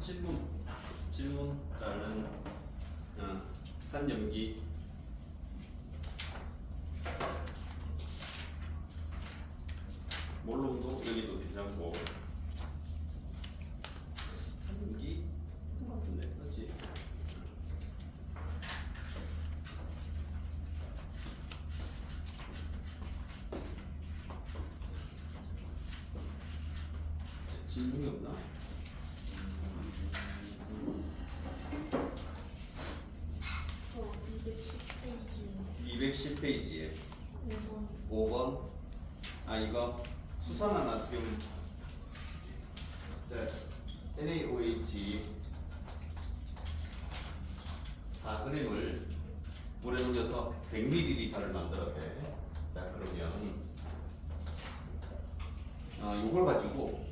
질문 자는 산염기 몰롱도 여기도 괜찮고 산염기 똑같은데 그렇지? 질문이 없나? 210페이지에 5번 이거 수산화 나트륨 NaOH 4g을 물에 녹여서 100ml를 만들었대. 자 그러면 이걸 가지고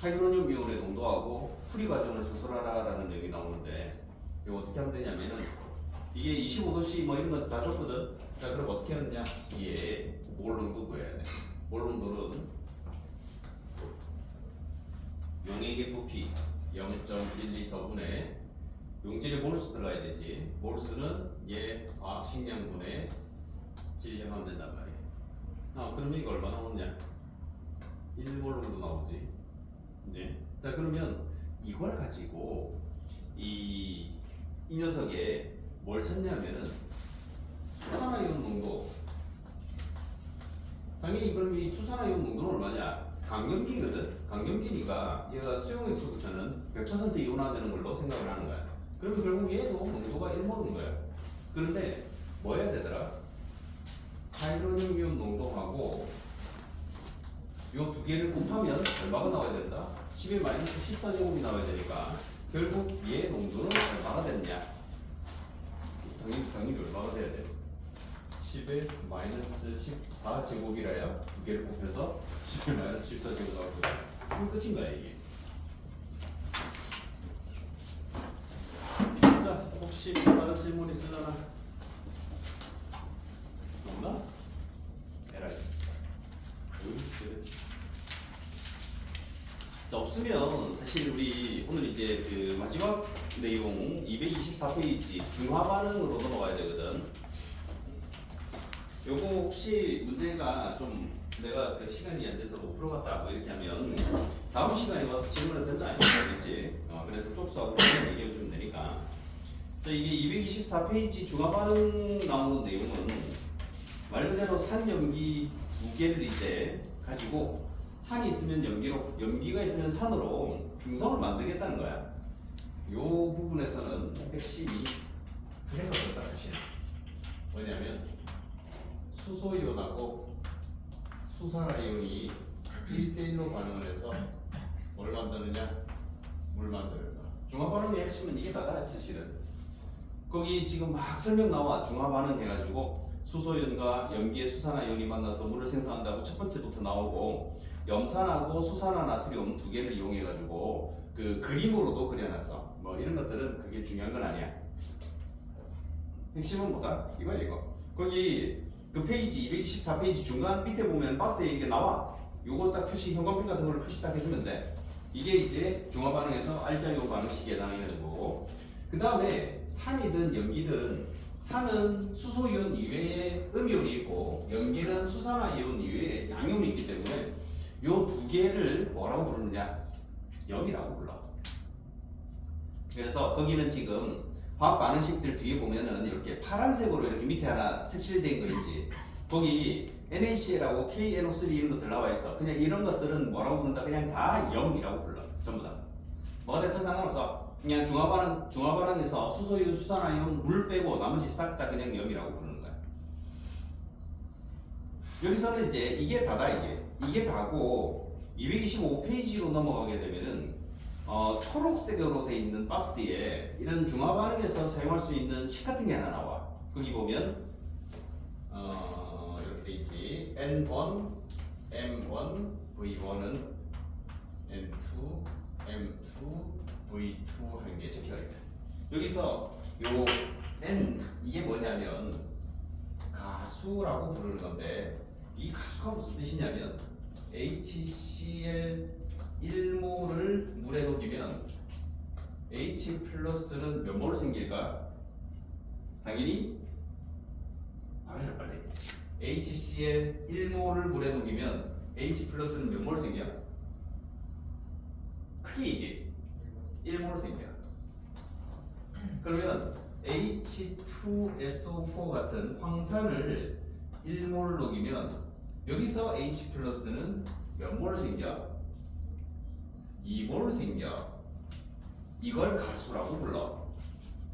하이드로늄 이온의 농도하고 풀이 과정을 수술하라라는 얘기 나오는데 이거 어떻게 하면 되냐면은 이게 25도씨 뭐 이런 거 다 줬거든. 자 그럼 어떻게 하느냐? 이게 몰 농도 구해야 돼. 몰 농도는 용액의 부피 0.1L분에 용질의 몰수 들어가야 되지. 몰수는 얘 화학 식량분에 질량하면 된단 말이야. 그러면 이거 얼마 나오냐? 1몰 정도 나오지. 네. 자 그러면 이걸 가지고 이 녀석에 뭘 찾냐면은 수산화이온 농도. 당연히 그럼 이 수산화이온 농도는 얼마냐? 강염기거든. 강염기니까 얘가 수용액 속에서는 100% 이온화되는 걸로 생각을 하는 거야. 그러면 결국 얘도 농도가 1몰인 거야. 그런데 뭐 해야 되더라? 하이드로늄 이온 농도하고 요 두 개를 곱하면 얼마가 나와야 된다? 10의 마이너스 14제곱이 나와야 되니까 결국 얘 농도는 얼마가 됐냐? 당연히 얼마가 돼야 돼? 10의 마이너스 14제곱이라야 두 개를 곱해서 10의 마이너스 14제곱 나오거든. 그럼 끝인 거야 이게. 자 혹시 다른 질문 있으려나? 없나? 에라이. 자 없으면 사실 우리 오늘 이제 그 마지막 내용 224페이지 중화 반응으로 넘어가야 되거든. 요거 혹시 문제가 좀 내가 그 시간이 안 돼서 못 풀어봤다 뭐 이렇게 하면 다음 시간에 와서 질문을 된다 아니겠지? 그래서 쪽수하고 얘기해 주면 되니까. 자 이게 224페이지 중화 반응 나오는 내용은 말 그대로 산염기 두 개를 이제 가지고 산이 있으면 염기로, 염기가 있으면 산으로 중성을 만들겠다는 거야. 요 부분에서는 핵심이 그래서 그렇다 사실. 뭐냐면 수소이온하고 수산화이온이 1대1로 반응을 해서 뭘 만드느냐? 물 만들다. 중화반응의 핵심은 이게 다다 사실은. 거기 지금 막 설명 나와. 중화반응 해가지고 수소이온과 염기의 수산화이온이 만나서 물을 생성한다고 첫 번째부터 나오고 염산하고 수산화 나트륨 두 개를 이용해가지고 그 그림으로도 그려놨어. 뭐 이런 것들은 그게 중요한 건 아니야. 핵심은 뭐다? 이거. 거기 그 페이지 224페이지 중간 밑에 보면 박스에 이게 나와. 요거 딱 표시, 형광펜 같은 걸로 표시 딱 해주면 돼. 이게 이제 중화 반응에서 알자이온 반응식에 해당하는 거고. 그 다음에 산이든 염기든 산은 수소이온 이외에 음이온이 있고 염기는 수산화이온 이외에 양이온이 있기 때문에 요 두 개를 뭐라고 부르느냐? 염이라고 불러. 그래서 거기는 지금 화학 반응식들 뒤에 보면은 이렇게 파란색으로 이렇게 밑에 하나 색칠된 거 있지. 거기 NaCl하고 KNO3 이런 것들 나와 있어. 그냥 이런 것들은 뭐라고 부른다? 그냥 다 염이라고 불러. 전부 다. 뭐가 됐든 상관없어. 그냥 중화 반응에서 수소이온, 수산화이온, 물 빼고 나머지 싹 다 그냥 염이라고 부르는 거야. 여기서는 이제 이게 다다 이게 다고 225페이지로 넘어가게 되면은 초록색으로 돼 있는 박스에 이런 중화 반응에서 사용할 수 있는 식 같은 게 하나 나와. 거기 보면 이렇게 돼 있지. N1, M1, V1은 N2, M2, V2 하는 게 적혀져 있다. 여기서 요 N 이게 뭐냐면 가수라고 부르는 건데 이 가수가 무슨 뜻이냐면 HCl 1몰을 물에 녹이면 플러스는 몇 몰 생길까? 당연히 말해라 빨리. HCl 1몰을 물에 녹이면 H 플러스는 몇 몰 생겨? 크게 얘기해. 1몰 생겨. 그러면 H2SO4 같은 황산을 1몰 녹이면 여기서 H 플러스는 몇 몰 생겨? 2몰 생겨. 이걸 가수라고 불러.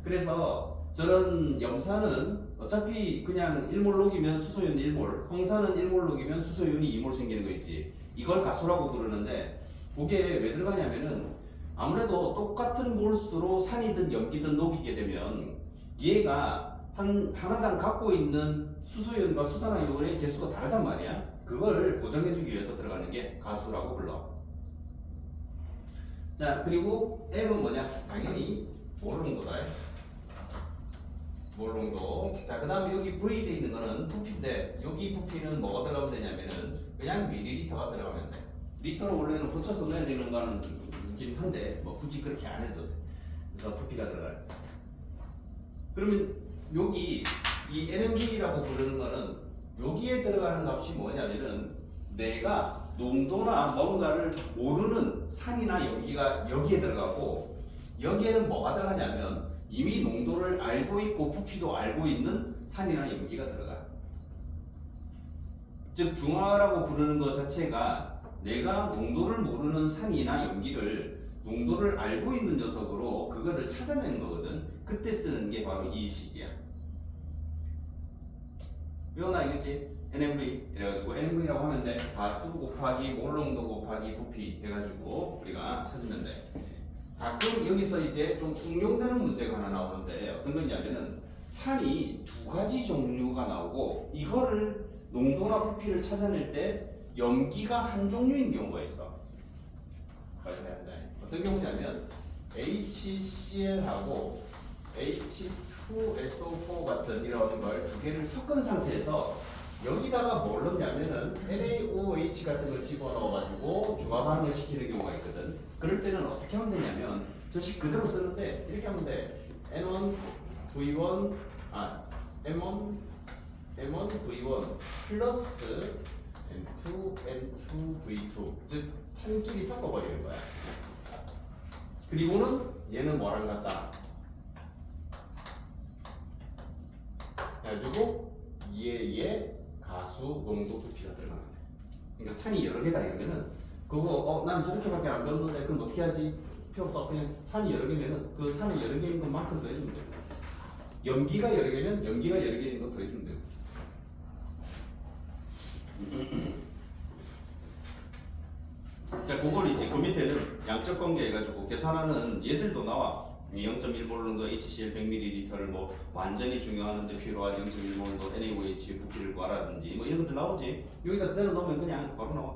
그래서 저런 염산은 어차피 그냥 1몰 녹이면 수소윤 1몰, 황산은 1몰 녹이면 수소윤이 2몰 생기는 거 있지. 이걸 가수라고 부르는데 그게 왜 들어가냐면은 아무래도 똑같은 몰수로 산이든 염기든 녹이게 되면 얘가 하나당 갖고 있는 수소윤과 수산화이온의 개수가 다르단 말이야. 그걸 보정해주기 위해서 들어가는 게 가수라고 불러. 자, 그리고 M은 뭐냐? 당연히 몰농도다. 몰농도. 자, 그 다음에 여기 V 돼 있는 거는 부피인데 여기 부피는 뭐가 들어가면 되냐면은 그냥 밀리리터가 들어가면 돼. 리터로 원래는 고쳐서 넣어야 되는 거는 있긴 한데 뭐 굳이 그렇게 안 해도 돼. 그래서 부피가 들어가요. 그러면 여기 이 NMB라고 부르는 거는 여기에 들어가는 값이 뭐냐면은 내가 농도나 뭔가를 모르는 산이나 염기가 여기에 들어가고 여기에는 뭐가 들어가냐면 이미 농도를 알고 있고 부피도 알고 있는 산이나 염기가 들어가. 즉 중화라고 부르는 것 자체가 내가 농도를 모르는 산이나 염기를 농도를 알고 있는 녀석으로 그거를 찾아내는 거거든. 그때 쓰는 게 바로 이 식이야. 이건 알겠지? NMV 이래가지고 NMV라고 하면 돼. 가수 곱하기 몰농도 곱하기 부피 해가지고 우리가 찾으면 돼. 가끔 여기서 이제 좀 응용되는 문제가 하나 나오는데 어떤 거냐면은 산이 두 가지 종류가 나오고 이거를 농도나 부피를 찾아낼 때 염기가 한 종류인 경우가 있어. 어떤 경우냐면 HCl하고 H2SO4 같은 이런 걸 두 개를 섞은 상태에서 여기다가 뭘 넣냐면은 NaOH 같은 걸 집어넣어가지고 중화 반응을 시키는 경우가 있거든. 그럴 때는 어떻게 하면 되냐면 저 식 그대로 쓰는데 이렇게 하면 돼. N1 V1 M1 V1 플러스 N2 V2 즉 산끼리 섞어버리는 거야. 그리고는 얘는 뭐랑 같다. 그래가지고 얘의 가수 농도 부피가 들어가면 돼. 그러니까 산이 여러 개다 이러면은 그거 난 저렇게밖에 안 배웠는데 그럼 어떻게 하지? 필요 없어. 그냥 산이 여러 개면은 그 산이 여러 개인 것만큼 더해주면 돼. 염기가 여러 개면 염기가 여러 개인 거 더해주면 돼. 자, 그걸 이제 그 밑에는 양적 관계 해가지고 계산하는 얘들도 나와. 0.1몰 HCl 100ml를 뭐 완전히 중요하는데 필요한 0.1몰 NaOH 부피를 구하라든지 뭐 이런 것들 나오지. 여기다 그대로 넣으면 그냥 바로 나와.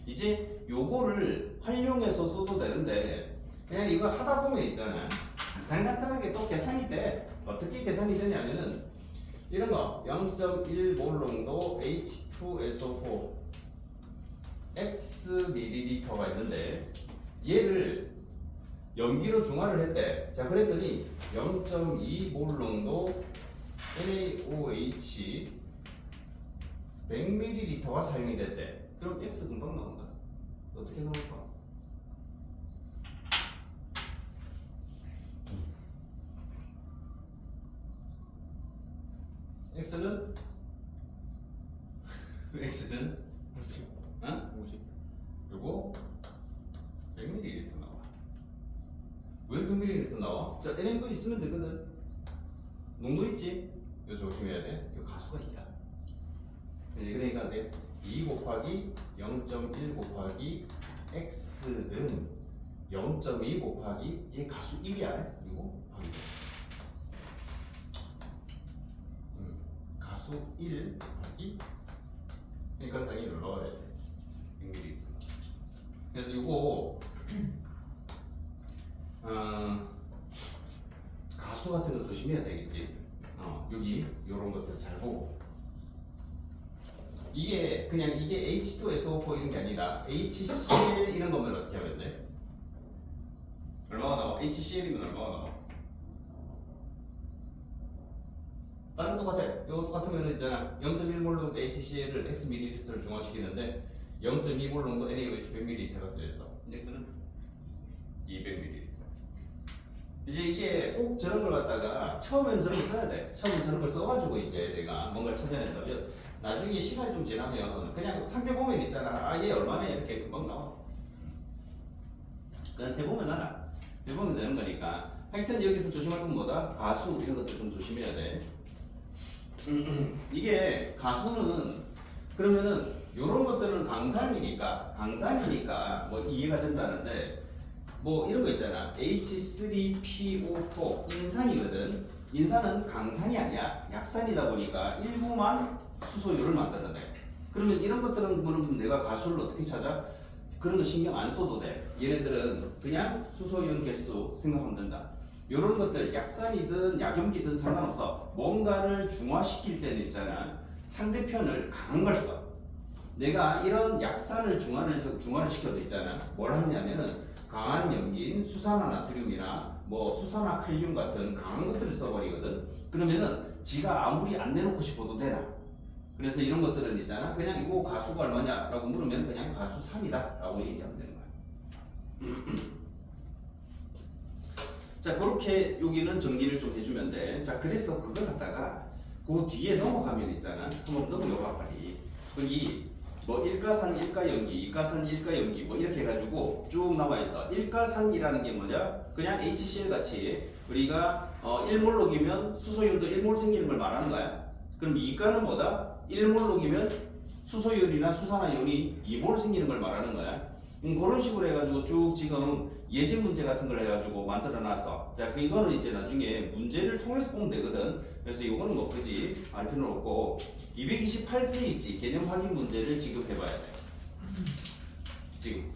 이제 요거를 활용해서 써도 되는데 그냥 이거 하다 보면 있잖아. 간단하게 또 계산이 돼. 어떻게 계산이 되냐면은 이런 거 0.1몰 농도 H2SO4 X ml가 있는데 얘를 염기로 중화를 했대. 자, 그랬더니 0.2몰 농도 NaOH 100ml가 사용이 됐대. 그럼 X 금방 나온다. 어떻게 나올까? X는 50. 어? 50. 요거 100ml 나와. 왜 100ml 나와? 자, NMV 있으면 되거든. 농도 있지? 이거 조심해야 돼. 이거 가수가 있다. 그러니까 2 곱하기 0.1 곱하기 X는 0.2 곱하기 얘 가수 1이야. 이거 곱하기 가수 1 곱하기 그러니까 당연히 넣어야 돼. 100ml. 그래서 이거 가수 같은 거 조심해야 되겠지. 여기 이런 것들 잘 보고. 이게 그냥 이게 H2SO4 이런 게 아니라 HCl 이런 거면 어떻게 하면 돼? 얼마가 나와? HCl이면 얼마가 나와? 다른 거 똑같아. 이거 똑같으면 있잖아. 0.1몰 농도 HCl을 x ml를 중화시키는데 0.2몰 농도 NaOH 100ml가 쓰여있어. 인덱스는 200ml. 이제 이게 꼭 저런 걸 갖다가 처음엔 저런 걸 써야 돼. 처음엔 저런 걸 써가지고 이제 내가 뭔가를 찾아낸다면 나중에 시간이 좀 지나면 그냥 상태 보면 있잖아. 아, 얘 얼마네 이렇게 금방 나와. 그냥 대보면 알아. 대보면 되는 거니까. 하여튼 여기서 조심할 건 뭐다? 가수 이런 것들 좀 조심해야 돼. 이게 가수는 그러면은 요런 것들은 강산이니까 뭐 이해가 된다는데 뭐 이런 거 있잖아. H3PO4 인산이거든. 인산은 강산이 아니야. 약산이다 보니까 일부만 수소유를 만들어내. 그러면 이런 것들은 그러면 내가 가수를 어떻게 찾아? 그런 거 신경 안 써도 돼. 얘네들은 그냥 수소이온 개수 생각하면 된다. 이런 것들 약산이든 약염기든 상관없어. 뭔가를 중화시킬 때는 있잖아. 상대편을 강한 걸 써. 내가 이런 약산을 중화를 시켜도 있잖아. 뭘 하냐면은 강한 염기인 수산화나트륨이나 뭐 수산화칼륨 같은 강한 것들을 써버리거든. 그러면은 지가 아무리 안 내놓고 싶어도 되나. 그래서 이런 것들은 있잖아. 그냥 이거 가수가 얼마냐라고 물으면 그냥 가수 3이다 라고 얘기하면 되는 거야. 자, 그렇게 여기는 정리를 좀 해주면 돼. 자, 그래서 그걸 갖다가 그 뒤에 넘어가면 있잖아. 한번 넘어가 빨리. 거기 뭐 일가산, 일가염기, 이가산, 일가염기 뭐 이렇게 해가지고 쭉 나와 있어. 일가산이라는 게 뭐냐? 그냥 HCl 같이 우리가 1몰 녹이면 수소이온도 1몰 생기는 걸 말하는 거야. 그럼 이가는 뭐다? 1몰 녹이면 수소이온이나 수산화이온이 2몰 생기는 걸 말하는 거야. 그런 식으로 해가지고 쭉 지금 예제 문제 같은 걸 해가지고 만들어 놨어. 자, 이거는 이제 나중에 문제를 통해서 보면 되거든. 그래서 이거는 뭐 굳이 알 필요는 없고 228페이지 개념 확인 문제를 지금 해봐야 돼. 지금.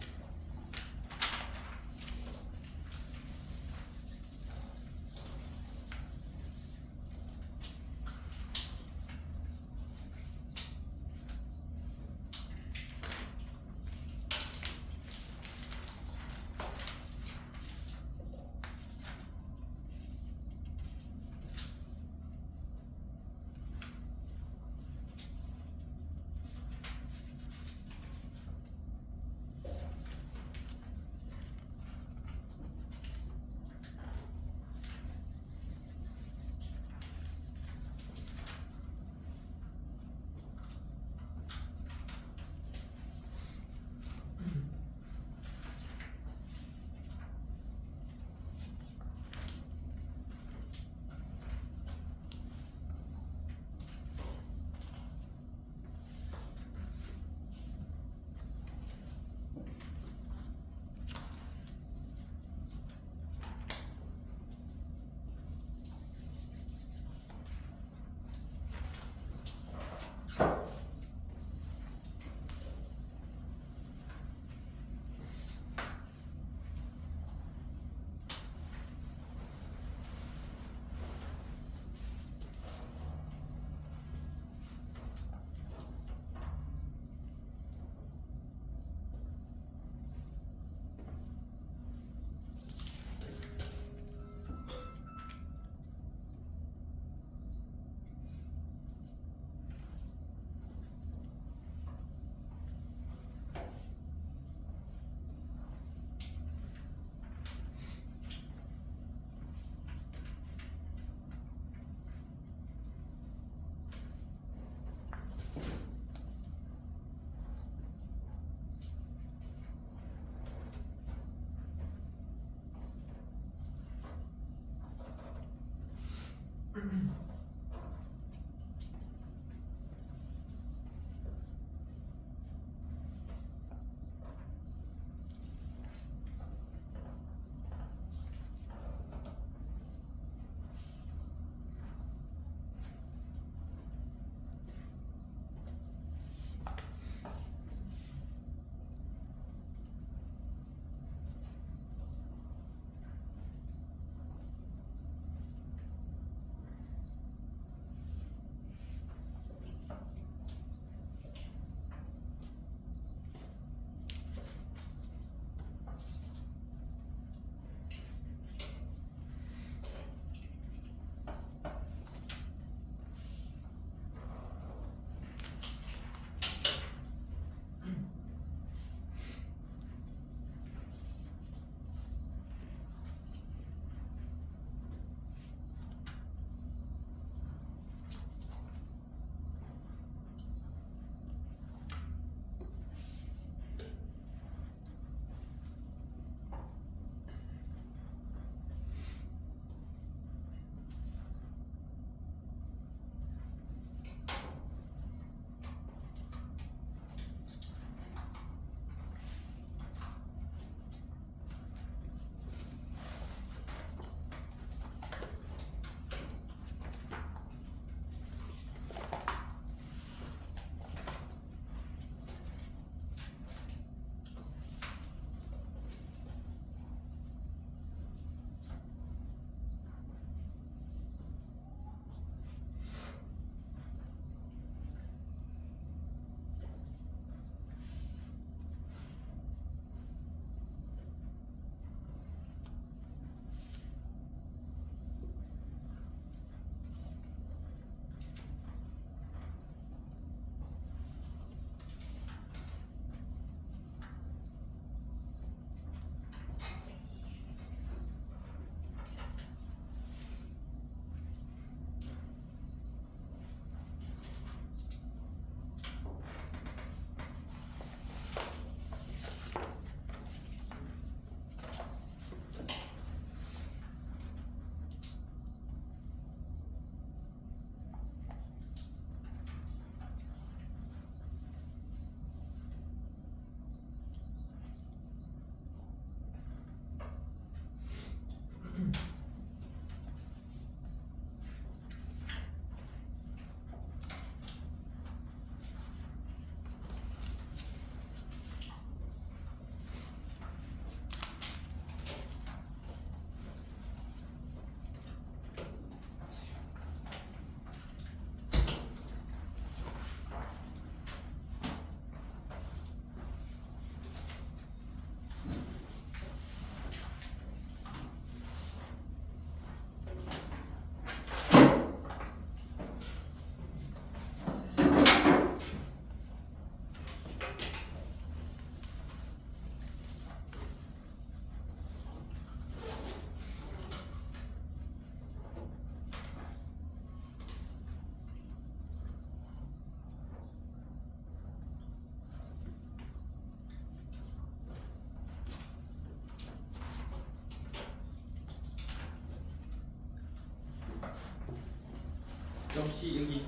역시 여기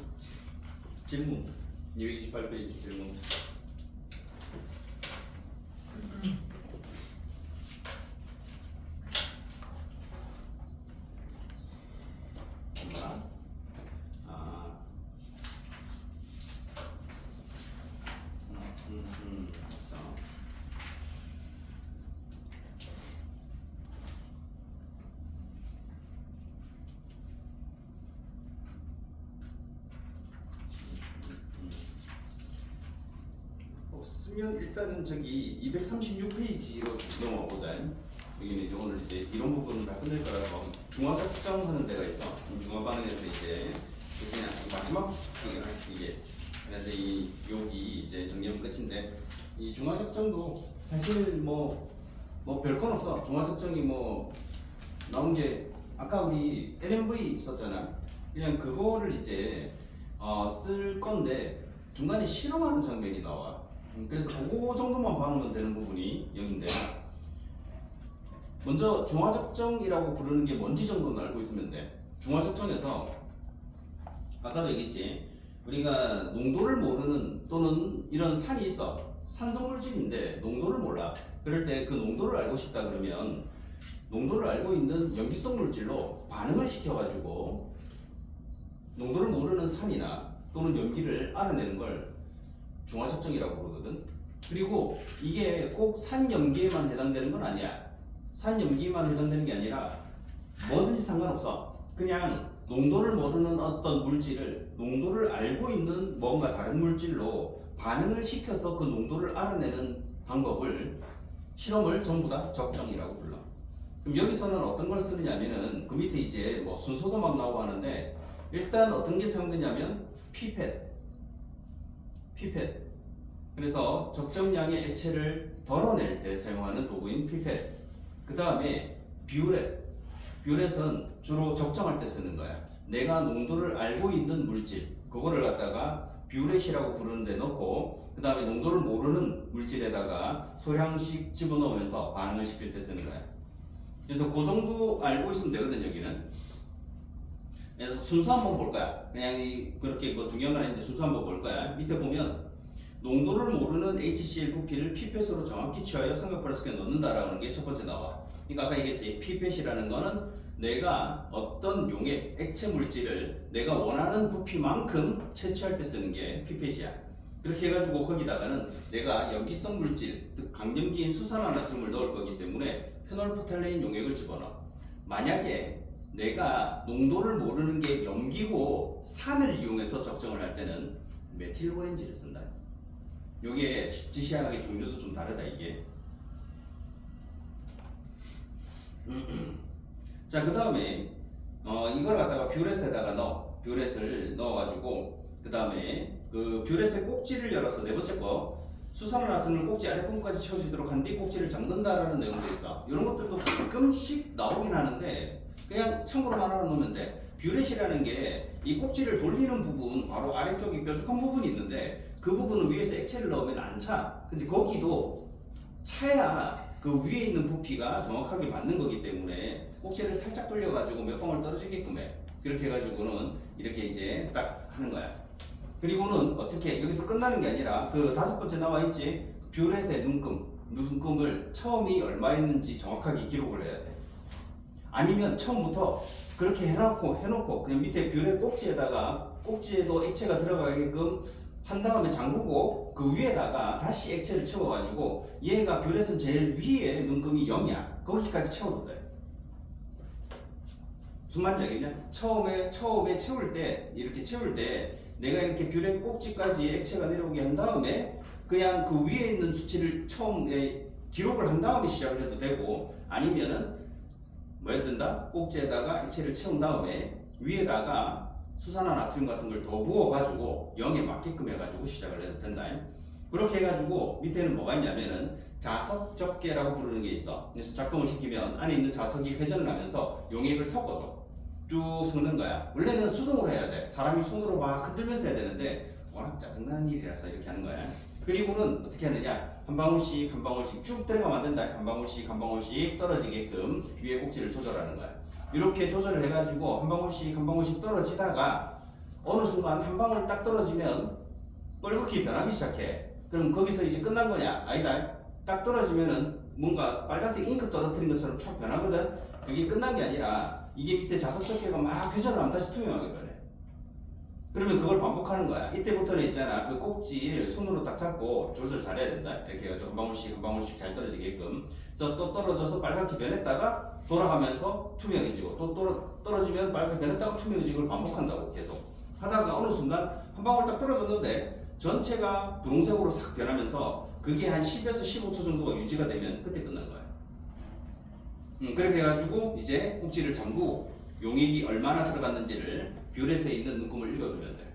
질문 228페이지 질문. 뭐라? 아, 그래서 쓰면 일단은 저기 236페이지로 넘어가 보자. 여기는 이제 오늘 이제 이런 부분은 다 끝낼 거라서 중화적 특정하는 데가 있어. 중화 반응에서 이제 그냥 마지막 이게 그래서 이 여기 이제 정리하면 끝인데 이 중화적 정도 사실 뭐 별건 없어. 중화적 정이 뭐 나온 게 아까 우리 LMV 있었잖아. 그냥 그거를 이제 쓸 건데 중간에 실험하는 장면이 나와. 그래서 그거 정도만 봐놓으면 되는 부분이 여기인데 먼저 중화적정이라고 부르는 게 뭔지 정도는 알고 있으면 돼. 중화적정에서 아까도 얘기했지. 우리가 농도를 모르는 또는 이런 산이 있어. 산성물질인데 농도를 몰라. 그럴 때 그 농도를 알고 싶다 그러면 농도를 알고 있는 염기성 물질로 반응을 시켜가지고 농도를 모르는 산이나 또는 염기를 알아내는 걸 중화적정이라고 부르거든. 그리고 이게 꼭 산염기에만 해당되는 건 아니야. 산염기에만 해당되는 게 아니라 뭐든지 상관없어. 그냥 농도를 모르는 어떤 물질을 농도를 알고 있는 뭔가 다른 물질로 반응을 시켜서 그 농도를 알아내는 방법을 실험을 전부 다 적정이라고 불러. 그럼 여기서는 어떤 걸 쓰느냐면은 그 밑에 이제 뭐 순서도 막 나오고 하는데 일단 어떤 게 사용되냐면 피펫. 그래서 적정량의 액체를 덜어낼 때 사용하는 도구인 피펫. 그 다음에 뷰렛은 주로 적정할 때 쓰는 거야. 내가 농도를 알고 있는 물질 그거를 갖다가 뷰렛이라고 부르는 데 넣고 그 다음에 농도를 모르는 물질에다가 소량씩 집어넣으면서 반응을 시킬 때 쓰는 거야. 그래서 그 정도 알고 있으면 되거든 여기는. 그래서 순서 한번 볼 거야. 그냥 그렇게 뭐 중요한 건 아닌데 순서 한번 볼 거야. 밑에 보면 농도를 모르는 HCl 부피를 피펫으로 정확히 취하여 삼각 플라스크에 넣는다라는 게 첫 번째 나와. 그러니까 아까 얘기했지. 피펫이라는 거는 내가 어떤 용액, 액체 물질을 내가 원하는 부피만큼 채취할 때 쓰는 게 피펫이야. 그렇게 해가지고 거기다가는 내가 염기성 물질, 즉 강염기인 수산화나트륨을 넣을 거기 때문에 페놀프탈레인 용액을 집어넣어. 만약에 내가 농도를 모르는 게 염기고 산을 이용해서 적정을 할 때는 메틸오렌지를 쓴다. 요게 지시하는 종류도 좀 다르다 이게. 자, 그 다음에 이걸 갖다가 뷰렛에다가 넣어. 뷰렛을 넣어가지고 그 다음에 그 뷰렛의 꼭지를 열어서 네 번째 거 수산화나트륨을 꼭지 아랫부분까지 채워지도록 한 뒤 꼭지를 잠근다라는 내용도 있어. 이런 것들도 가끔씩 나오긴 하는데 그냥 참고로만 알아놓으면 돼. 뷰렛이라는 게 이 꼭지를 돌리는 부분 바로 아래쪽에 뾰족한 부분이 있는데 그 부분은 위에서 액체를 넣으면 안 차. 근데 거기도 차야 그 위에 있는 부피가 정확하게 맞는 거기 때문에 꼭지를 살짝 돌려가지고 몇 방울 떨어지게끔 해. 그렇게 해가지고는 이렇게 이제 딱 하는 거야. 그리고는 어떻게 여기서 끝나는 게 아니라 그 다섯 번째 나와 있지. 뷰렛의 눈금을 처음이 얼마였는지 정확하게 기록을 해야 돼. 아니면 처음부터 그렇게 해놓고 그냥 밑에 뷰렛 꼭지에도 액체가 들어가게끔 한 다음에 잠그고 그 위에다가 다시 액체를 채워가지고 얘가 뷰렛은 제일 위에 눈금이 0이야. 거기까지 채워도 돼. 무슨 말인지 알겠냐? 처음에 채울 때 이렇게 채울 때 내가 이렇게 뷰렛 꼭지까지 액체가 내려오게 한 다음에 그냥 그 위에 있는 수치를 처음에 기록을 한 다음에 시작을 해도 되고 아니면은 뭐에 든다? 꼭지에다가 액체를 채운 다음에 위에다가 수산화나트륨 같은 걸 더 부어가지고 0에 맞게끔 해가지고 시작을 해도 된다. 그렇게 해가지고 밑에는 뭐가 있냐면은 자석적개라고 부르는 게 있어. 그래서 작동을 시키면 안에 있는 자석이 회전을 하면서 용액을 섞어줘. 쭉 섞는 거야. 원래는 수동으로 해야 돼. 사람이 손으로 막 흔들면서 해야 되는데 워낙 짜증나는 일이라서 이렇게 하는 거야. 그리고는 어떻게 하느냐? 한 방울씩 쭉 들어가면 안 된다. 한 방울씩 떨어지게끔 위에 꼭지를 조절하는 거야. 이렇게 조절을 해가지고 한 방울씩 떨어지다가 어느 순간 한 방울 딱 떨어지면 뻘겋게 변하기 시작해. 그럼 거기서 이제 끝난 거냐? 아니다. 딱 떨어지면은 뭔가 빨간색 잉크 떨어뜨린 것처럼 촥 변하거든. 그게 끝난 게 아니라 이게 밑에 자석 섞여가 막 회전을 하면 다시 투명하게 변해. 그러면 그걸 반복하는 거야. 이때부터는 있잖아. 그 꼭지를 손으로 딱 잡고 조절 잘해야 된다. 이렇게 해가지고 한 방울씩 잘 떨어지게끔. 그래서 또 떨어져서 빨갛게 변했다가 돌아가면서 투명해지고 또 떨어지면 빨갛게 변했다가 투명해지고 걸 반복한다고 계속. 하다가 어느 순간 한 방울 딱 떨어졌는데 전체가 분홍색으로 싹 변하면서 그게 한 10에서 15초 정도가 유지가 되면 그때 끝난 거야. 그렇게 해가지고 이제 꼭지를 잠그고 용액이 얼마나 들어갔는지를 뷰렛에 있는 눈금을 읽어주면 돼.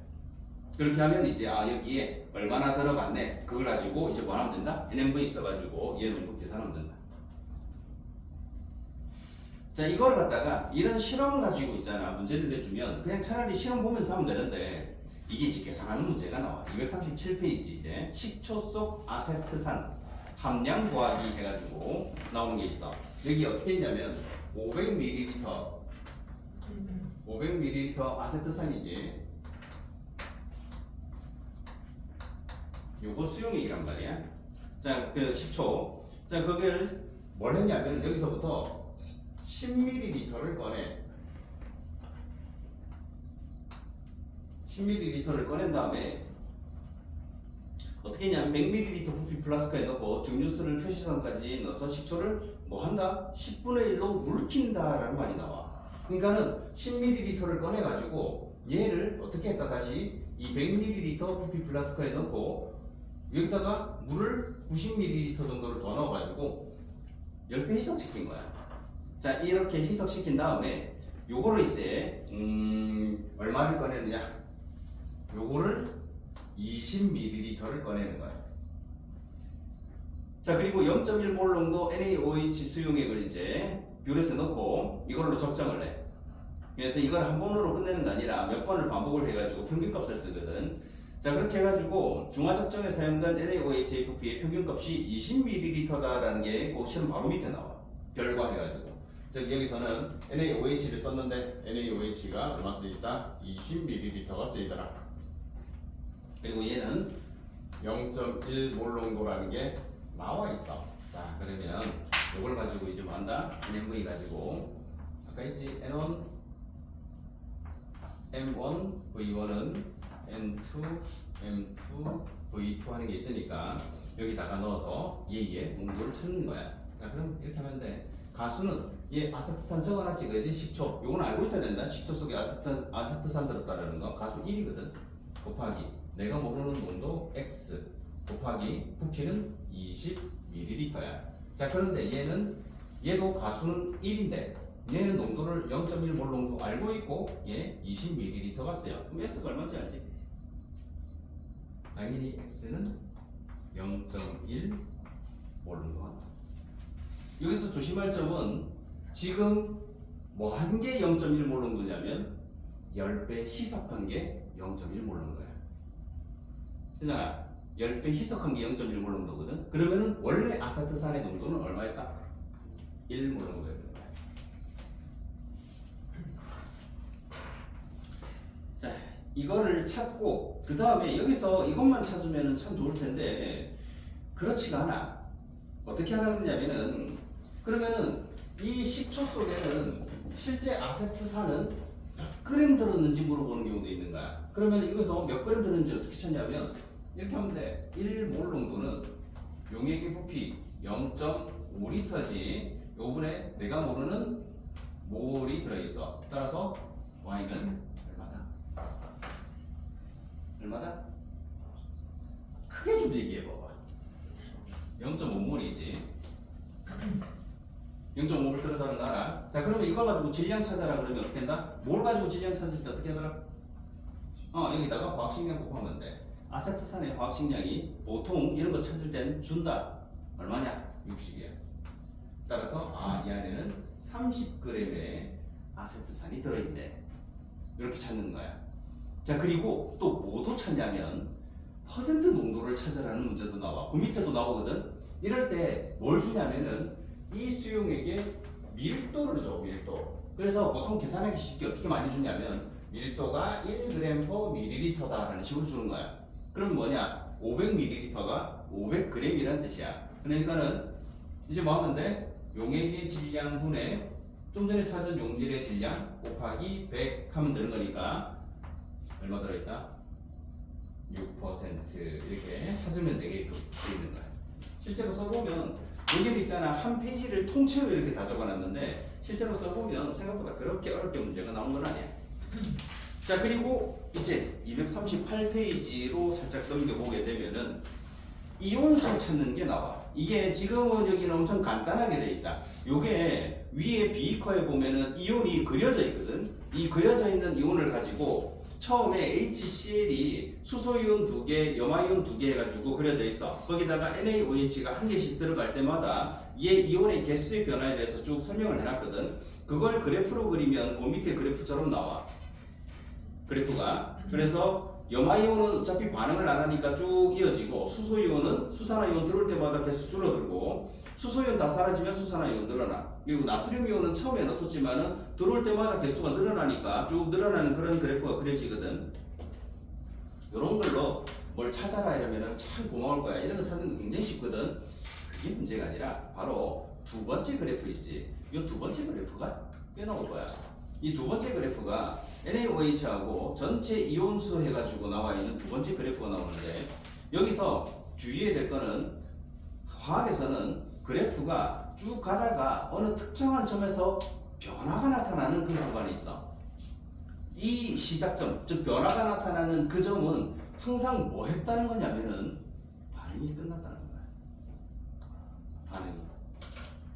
그렇게 하면 이제 여기에 얼마나 들어갔네 그걸 가지고 이제 뭐 하면 된다? NMV 써가지고 얘 눈금 계산하면 된다. 자, 이걸 갖다가 이런 실험 가지고 있잖아. 문제를 내주면 그냥 차라리 실험 보면서 하면 되는데 이게 이제 계산하는 문제가 나와. 237페이지 이제 식초 속 아세트산 함량 구하기 해가지고 나오는 게 있어. 여기 어떻게 했냐면 500ml 아세트산이지. 요거 수용액이란 말이야. 자, 그 식초. 자, 그걸 뭘 했냐면 여기서부터 10ml를 꺼내. 10ml를 꺼낸 다음에 어떻게 했냐면 100ml 부피 플라스크에 넣고 증류수를 표시선까지 넣어서 식초를 뭐 한다? 10분의 1로 물킨다라는 말이 나와. 그러니까는 10ml를 꺼내가지고 얘를 어떻게 했다? 다시 이 100ml 부피 플라스크에 넣고 여기다가 물을 90ml 정도를 더 넣어가지고 10배 희석시킨 거야. 자, 이렇게 희석시킨 다음에 요거를 이제 얼마를 꺼내느냐? 요거를 20ml를 꺼내는 거야. 자, 그리고 0.1몰 농도 NaOH 수용액을 이제 뷰렛에 넣고 이걸로 적정을 해. 그래서 이걸 한 번으로 끝내는 게 아니라 몇 번을 반복을 해가지고 평균값을 쓰거든. 자, 그렇게 해가지고 중화적정에 사용된 NaOH 부피의 평균값이 20ml다라는 게 그 실험 바로 밑에 나와. 결과 해가지고. 즉 여기서는 NaOH를 썼는데 NaOH가 얼마 쓰였다? 20ml가 쓰이더라. 그리고 얘는 0.1몰 농도라는 게 나와 있어. 자, 그러면 이걸 가지고 이제 뭐 한다? NMV 가지고 아까 했지? N1, M1, V1은 N2, M2, V2 하는 게 있으니까 여기다가 넣어서 얘의 농도를 찾는 거야. 자, 그럼 이렇게 하면 돼. 가수는 얘 아세트산 적어놨지, 그지? 식초. 요건 알고 있어야 된다. 식초 속에 아세트산 들었다라는 거. 가수 1이거든. 곱하기 내가 모르는 농도 X 곱하기 부피는 20ml야. 자, 그런데 얘도 가수는 1인데 얘는 농도를 0.1몰 농도 알고 있고 얘 20ml가 써요. 그럼 X가 얼마인지 알지? 당연히 X는 0.1몰 농도가 나와. 여기서 조심할 점은 지금 뭐 한 게 0.1몰 농도냐면 10배 희석한 게 0.1몰 농도야. 그잖아. 10배 희석한 게 0.1몰 농도거든. 그러면은 원래 아세트산의 농도는 얼마였다? 1몰 농도였던 거야. 자, 이거를 찾고 그 다음에 여기서 이것만 찾으면 참 좋을 텐데 그렇지가 않아. 어떻게 하느냐면은 그러면은 이 식초 속에는 실제 아세트산은 몇 그램 들었는지 물어보는 경우도 있는 거야. 그러면 여기서 몇 그램 들었는지 어떻게 찾냐면 이렇게 하면 돼. 1몰 농도는 용액의 부피 0.5L지 요번에 내가 모르는 몰이 들어있어. 따라서 Y는 얼마다? 크게 좀 얘기해봐봐. 0.5몰이지. 0.5몰 들어가는 거 알아? 자, 그러면 이걸 가지고 질량 찾아라 그러면 어떻게 한다? 뭘 가지고 질량 찾을 때 어떻게 하더라? 여기다가 화학식량 곱하면 돼. 아세트산의 화학식량이 보통 이런 거 찾을 땐 준다. 얼마냐? 60이야. 따라서 이 안에는 30g의 아세트산이 들어있네. 이렇게 찾는 거야. 자, 그리고 또 뭐도 찾냐면 퍼센트 농도를 찾으라는 문제도 나와. 그 밑에도 나오거든. 이럴 때 뭘 주냐면은 이 수용액의 밀도를 줘. 밀도. 그래서 보통 계산하기 쉽게 어떻게 많이 주냐면 밀도가 1g/ml다라는 식으로 주는 거야. 그럼 뭐냐? 500ml가 500g이라는 뜻이야. 그러니까는 이제 뭐 하면 돼? 용액의 질량 분의 좀 전에 찾은 용질의 질량 곱하기 100 하면 되는 거니까 얼마 들어있다? 6% 이렇게 찾으면 되게끔 되어 있는 거야. 실제로 써보면 여기 있잖아. 한 페이지를 통째로 이렇게 다 적어놨는데 실제로 써보면 생각보다 그렇게 어렵게 문제가 나온 건 아니야. 자, 그리고 이제 238페이지로 살짝 넘겨보게 되면은 이온수 찾는 게 나와. 이게 지금은 여기는 엄청 간단하게 돼 있다. 요게 위에 비커에 보면은 이온이 그려져 있거든. 이 그려져 있는 이온을 가지고 처음에 HCl이 수소이온 2개, 염화이온 2개 해가지고 그려져 있어. 거기다가 NaOH가 한 개씩 들어갈 때마다 얘 이온의 개수의 변화에 대해서 쭉 설명을 해놨거든. 그걸 그래프로 그리면 그 밑에 그래프처럼 나와. 그래프가. 그래서 염화이온은 어차피 반응을 안 하니까 쭉 이어지고 수소이온은 수산화이온 들어올 때마다 개수 줄어들고 수소이온 다 사라지면 수산화이온 늘어나. 그리고 나트륨이온은 처음에 넣었지만은 들어올 때마다 개수가 늘어나니까 쭉 늘어나는 그런 그래프가 그려지거든. 이런 걸로 뭘 찾아라 이러면은 참 고마울 거야. 이런 거 찾는 거 굉장히 쉽거든. 그게 문제가 아니라 바로 두 번째 그래프 있지. 이 두 번째 그래프가 꽤 나올 거야. 이 두 번째 그래프가 NaOH하고 전체 이온수 해가지고 나와 있는 두 번째 그래프가 나오는데 여기서 주의해야 될 거는 화학에서는 그래프가 쭉 가다가 어느 특정한 점에서 변화가 나타나는 그 구간이 있어. 이 시작점, 즉 변화가 나타나는 그 점은 항상 뭐 했다는 거냐면은 반응이 끝났다는 거야. 반응이.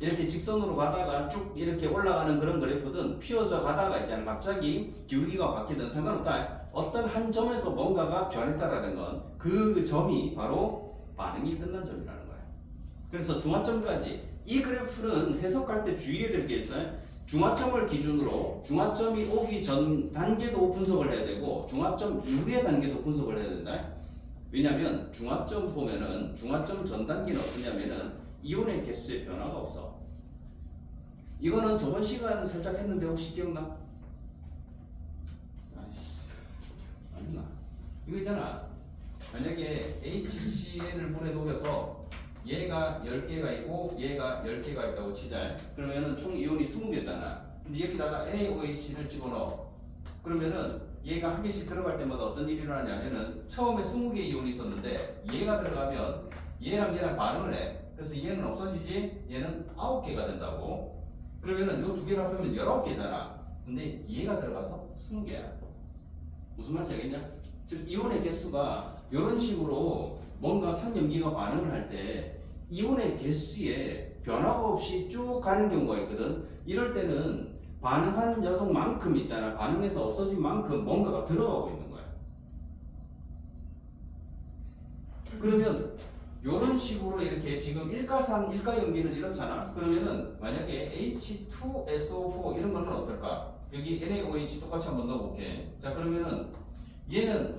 이렇게 직선으로 가다가 쭉 이렇게 올라가는 그런 그래프든 휘어져 가다가 있잖아요. 갑자기 기울기가 바뀌든 상관없다. 어떤 한 점에서 뭔가가 변했다라는 건 그 점이 바로 반응이 끝난 점이라는 거예요. 그래서 중화점까지 이 그래프는 해석할 때 주의해야 될 게 있어요. 중화점을 기준으로 중화점이 오기 전 단계도 분석을 해야 되고 중화점 이후의 단계도 분석을 해야 된다. 왜냐면 중화점 보면은 중화점 전 단계는 어떠냐면은 이온의 개수의 변화가 없어. 이거는 저번 시간 살짝 했는데 혹시 기억나? 아니나. 이거 있잖아. 만약에 HCl을 물에 녹여서 얘가 10개가 있고 얘가 10개가 있다고 치자. 그러면은 총 이온이 20개잖아. 근데 여기다가 NaOH를 집어넣어. 그러면은 얘가 한 개씩 들어갈 때마다 어떤 일이 일어나냐면은 처음에 20개 이온이 있었는데 얘가 들어가면 얘랑 반응을 해. 그래서 얘는 없어지지, 얘는 9개가 된다고. 그러면은 요 두 개를 합하면 19개잖아. 근데 얘가 들어가서 20개야. 무슨 말인지 알겠냐? 즉 이온의 개수가 이런 식으로 뭔가 산염기가 반응을 할 때 이온의 개수에 변화가 없이 쭉 가는 경우가 있거든. 이럴 때는 반응한 녀석만큼 있잖아. 반응해서 없어진 만큼 뭔가가 들어가고 있는 거야. 그러면 이런 식으로 이렇게 지금 일가산, 일가염기는 이렇잖아. 그러면은 만약에 H2SO4 이런 거는 어떨까? 여기 NaOH 똑같이 한번 넣어볼게. 자, 그러면은 얘는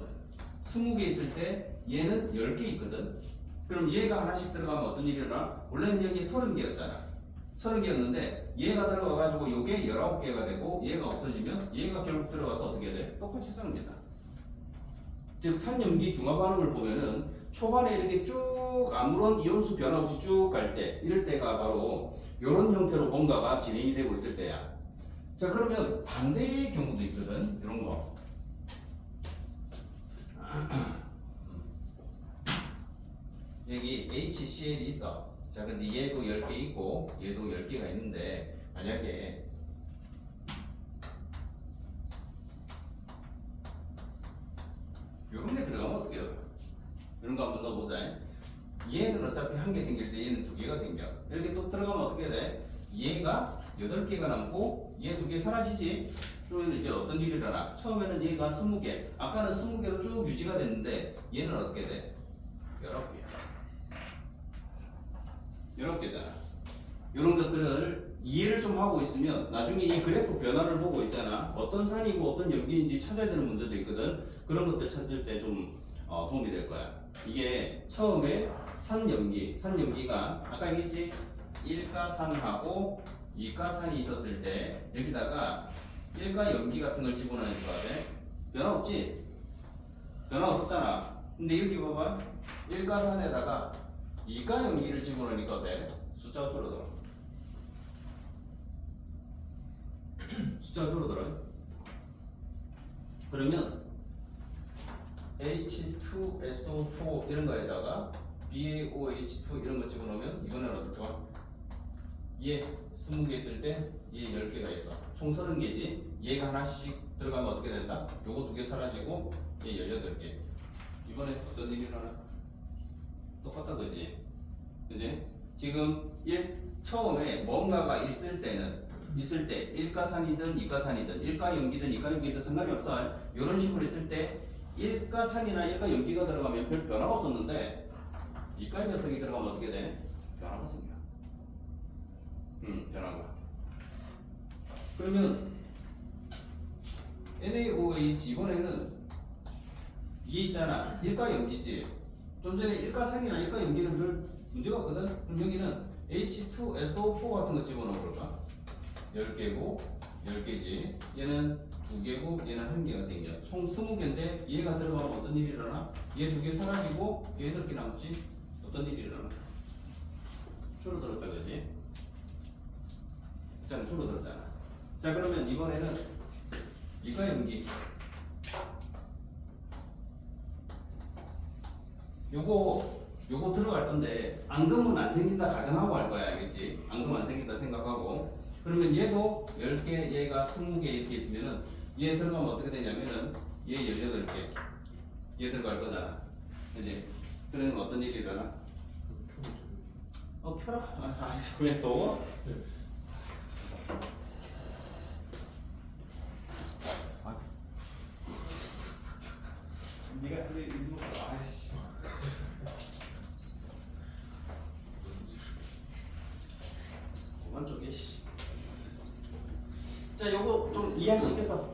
20개 있을 때 얘는 10개 있거든. 그럼 얘가 하나씩 들어가면 어떤 일이 일어나? 원래는 여기 30개였잖아. 30개였는데 얘가 들어가가지고 요게 19개가 되고 얘가 없어지면 얘가 결국 들어가서 어떻게 돼? 똑같이 30개다. 즉 산염기 중화 반응을 보면은 초반에 이렇게 쭉 아무런 이온수 변화 없이 쭉 갈 때 이럴 때가 바로 이런 형태로 뭔가가 진행이 되고 있을 때야. 자, 그러면 반대의 경우도 있거든. 이런 거. 여기 HCl이 있어. 자, 근데 얘도 10개 있고 얘도 10개가 있는데 만약에 이런 게 들어가면 어떻게 돼요? 이런 거 한번 넣어보자. 얘는 어차피 한 개 생길 때 얘는 2개가 생겨. 이렇게 또 들어가면 어떻게 돼? 얘가 8개가 남고 얘 2개 사라지지? 그러면 이제 어떤 일이 일어나? 처음에는 얘가 20개, 아까는 20개로 쭉 유지가 됐는데 얘는 어떻게 돼? 19개. 19개잖아. 이런 것들을 이해를 좀 하고 있으면 나중에 이 그래프 변화를 보고 있잖아. 어떤 산이고 어떤 염기인지 찾아야 되는 문제도 있거든. 그런 것들 찾을 때 좀 도움이 될 거야. 이게 처음에 산염기가 아까 얘기했지? 1가산하고 2가산이 있었을 때 여기다가 1과 염기 같은 걸 집어넣으니까 돼. 변화 없지? 변화 없었잖아. 근데 여기 봐봐. 1가산에다가 2가 염기를 집어넣으니까 어때? 숫자가 줄어들어. 숫자가 줄어들어. 그러면 H2SO4 이런 거에다가 BaOH2 이런 거 집어넣으면 이거는 어떻게? 얘 20개 있을 때 얘 10개가 있어. 총 30개지. 얘가 하나씩 들어가면 어떻게 된다? 요거 2개 사라지고 얘 18개. 이번에 어떤 일이 일어나? 똑같다 그지? 그지? 지금 처음에 뭔가가 있을 때 1가산이든 2가산이든 1가염기든 2가염기든 상관이 없어. 이런 식으로 있을 때 1가산이나 1가염기가 들어가면 별 변화가 없었는데 2가 녀석이 들어가면 어떻게 돼? 변화가 생겨. 변화가. 그러면 NaOH 이번에는 이게 있잖아. 1가염기지. 좀 전에 1가산이나 1가염기는 별 문제가 없거든. 그럼 여기는 H2SO4 같은 거 집어넣어 볼까? 10개고 10개지. 얘는 2개고 얘는 1개가 생겨. 총 20개인데 얘가 들어가면 어떤 일이 일어나? 얘 2개 사라지고 얘 8개 남지? 어떤 일이 일어나? 줄어들었다 그지? 자, 줄어들었잖아. 자, 그러면 이번에는 이가 염기 요거 들어갈 건데 앙금은 안 생긴다 가정하고 할 거야. 알겠지? 앙금 안 생긴다 생각하고. 그러면 얘도 10개, 얘가 20개 이렇게 있으면은 얘 들어가면 어떻게 되냐면은 얘 18개. 얘 들어갈 거잖아. 그지? 그러면 어떤 일이 일어나? 켜라. 왜 또? 네가 그래 일로 아이씨. 그만 쪽에 씨. 자, 요거 좀 이해할 수 있겠어?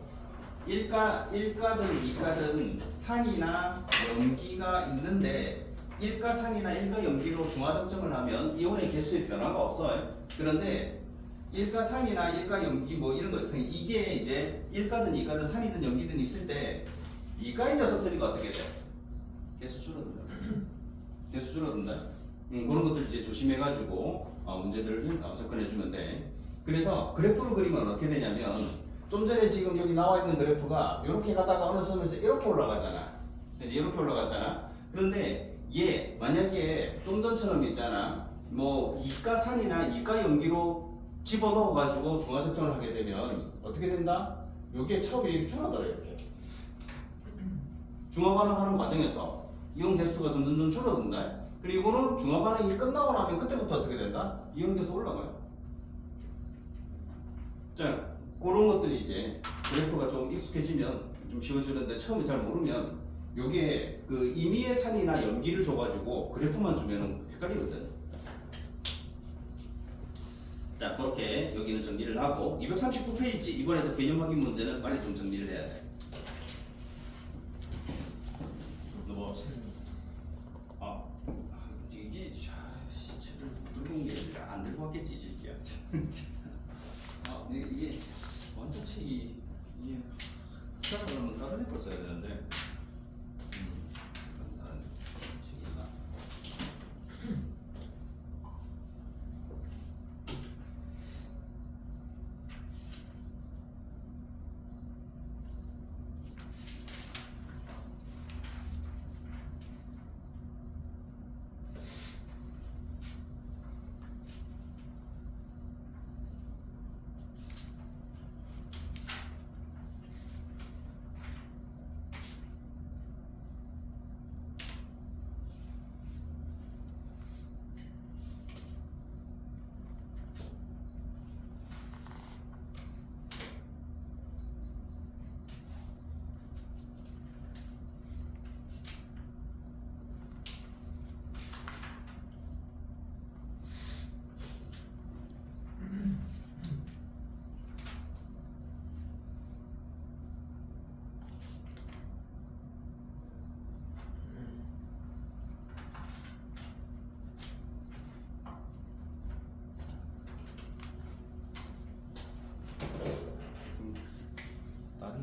1가든 2가든 산이나 염기가 있는데 1가산이나 1가염기로 중화적정을 하면 이온의 개수에 변화가 없어요. 그런데 1가산이나 1가염기 뭐 이런 거 있어요. 이게 이제 1가든 2가든 산이든 염기든 있을 때 2가의 녀석 소리가 어떻게 돼? 개수 줄어든다. 개수 줄어든다. 그런 것들 이제 조심해가지고 문제들을 접근해주면 돼. 그래서 그래프를 그리면 어떻게 되냐면 좀 전에 지금 여기 나와 있는 그래프가 이렇게 가다가 어느 선에서 이렇게 올라가잖아. 이제 이렇게 올라갔잖아. 그런데 얘 만약에 좀 전처럼 있잖아. 뭐 2가산이나 2가염기로 집어넣어가지고 중화적정을 하게 되면 어떻게 된다? 요게 처음에 줄어들어 이렇게. 중화 반응하는 과정에서 이온 개수가 점점 줄어든다. 그리고 이거는 중화 반응이 끝나고 나면 그때부터 어떻게 된다? 이온 개수 올라가요. 자, 그런 것들이 이제 그래프가 좀 익숙해지면 좀 쉬워지는데 처음에 잘 모르면 요게 그 임의의 산이나 염기를 줘가지고 그래프만 주면은 헷갈리거든. 자, 그렇게 여기는 정리를 하고 239페이지 이번에도 개념 확인 문제는 빨리 좀 정리를 해야 돼. 뭐 이게 시체를 들고 온 게 안 들고 왔겠지 이 새끼야. 이게 완전 책이 이게 그러면 다른 걸 써야 되는데. 다른 책이 있나?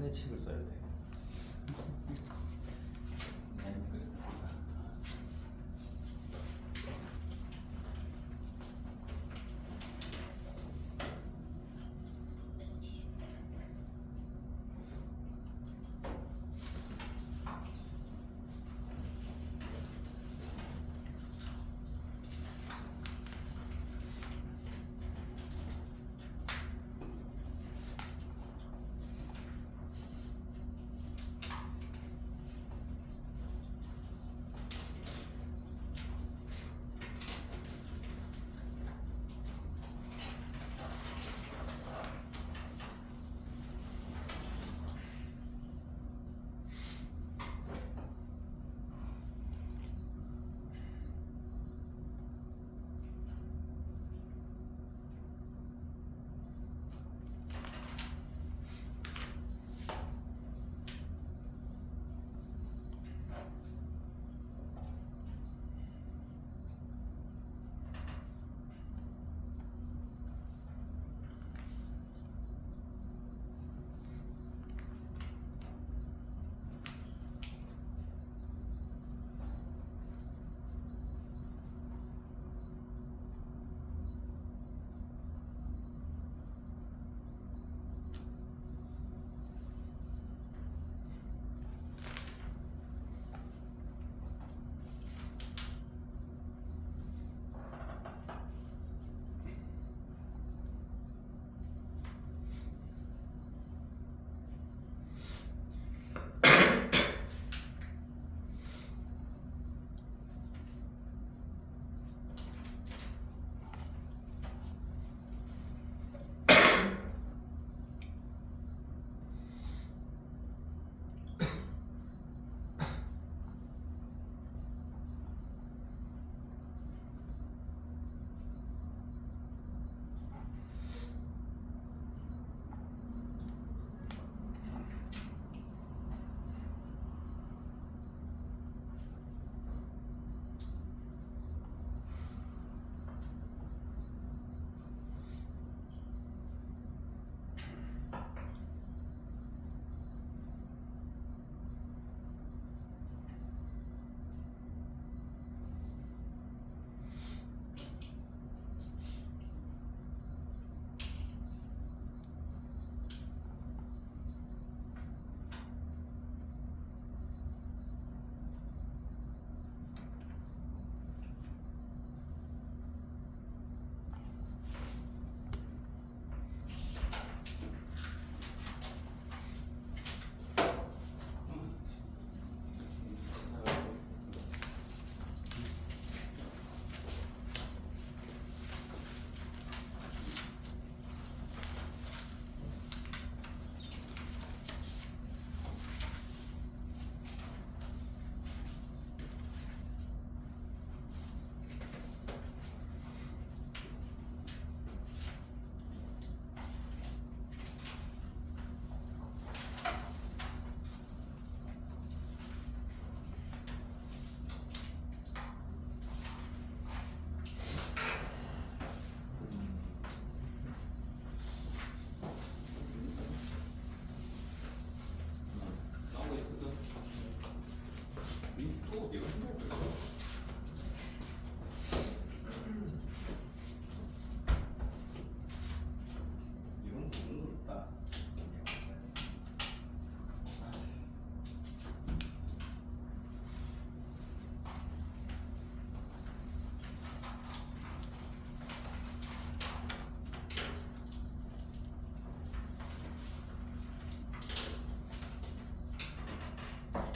천의 책을 써야 돼.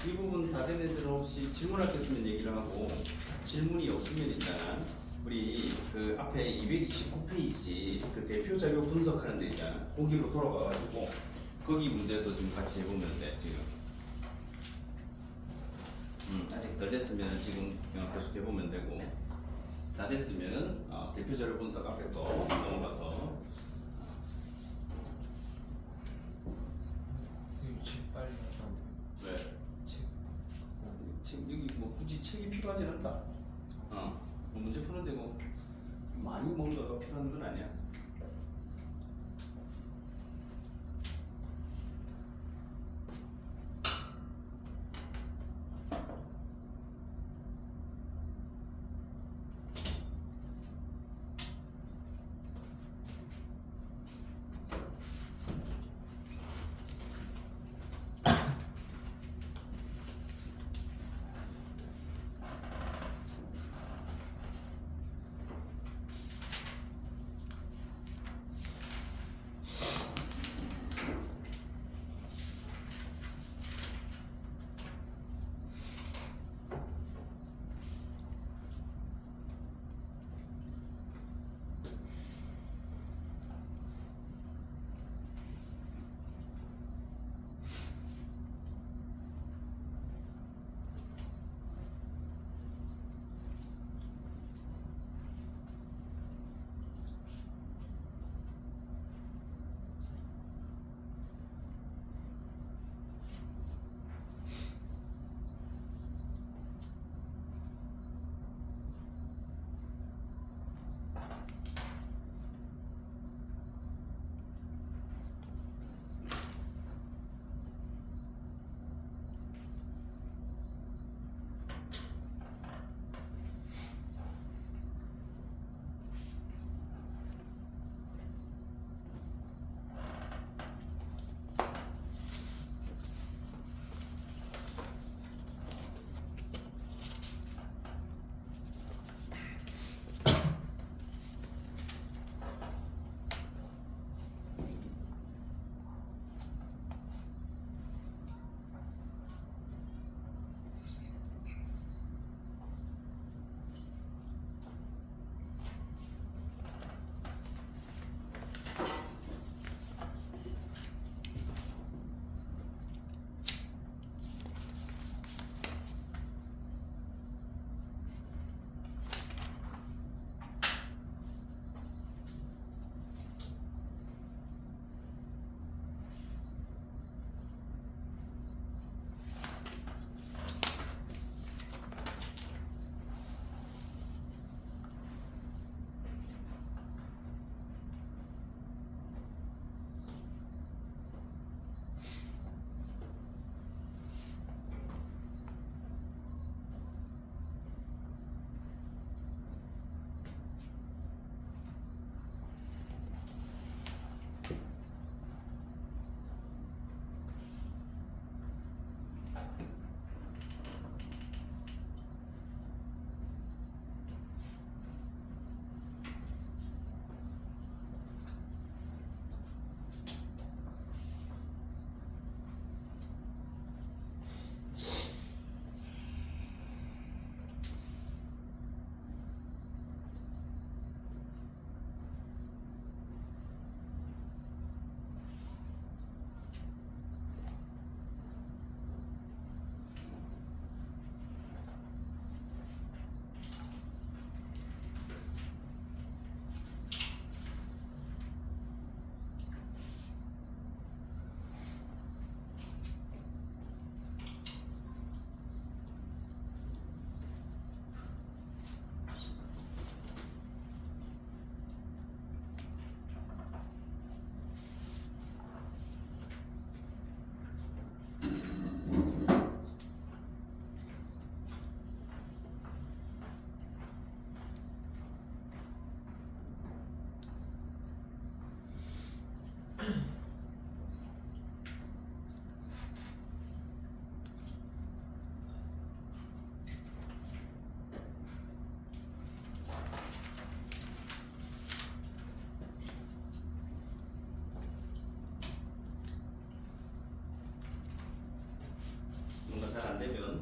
이 부분 다 된 애들은 혹시 질문할 게 있으면 얘기를 하고 질문이 없으면 있잖아. 우리 그 앞에 229페이지 그 대표 자료 분석하는 데 있잖아. 거기로 돌아가가지고 거기 문제도 좀 같이 해보면 돼 지금. 아직 덜 됐으면 지금 그냥 계속 해보면 되고 다 됐으면은 대표 자료 분석 앞에 또 넘어가서 선생님 책 빨리 가져왔는데 왜? 책 여기 뭐 굳이 책이 필요하진 않다. 뭐 문제 푸는데 뭐 많이 뭔가가 필요한 건 아니야.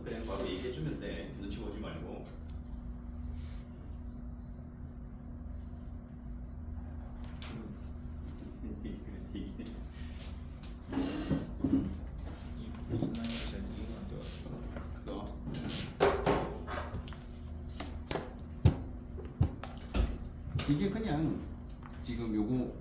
그냥 바로 얘기해 주면 돼. 눈치 보지 말고. 이 무슨 말인지 잘 이해가 안 돼가지고. 그거 이게 그냥 지금 요거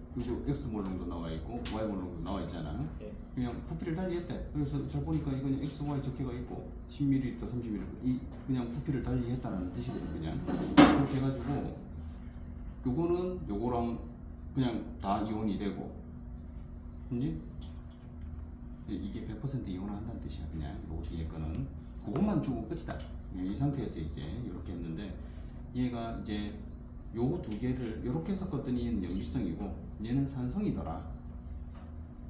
X 몰롱도 나와 있고 Y 몰롱도 나와 있잖아. 예. 그냥 부피를 달리했대. 그래서 잘 보니까 이거는 X, Y 적혀가 있고 10ml, 30ml 이 그냥 부피를 달리했다는 뜻이거든 그냥. 그렇게 해가지고 요거는 요거랑 그냥 다 이온이 되고, 그니? 이게 100% 이온화한다는 뜻이야 그냥. 요 뒤에 거는 그것만 주고 끝이다. 그냥 이 상태에서 이제 이렇게 했는데 얘가 이제 요 두 개를 이렇게 섞었더니 얘는 염기성이고 얘는 산성이더라.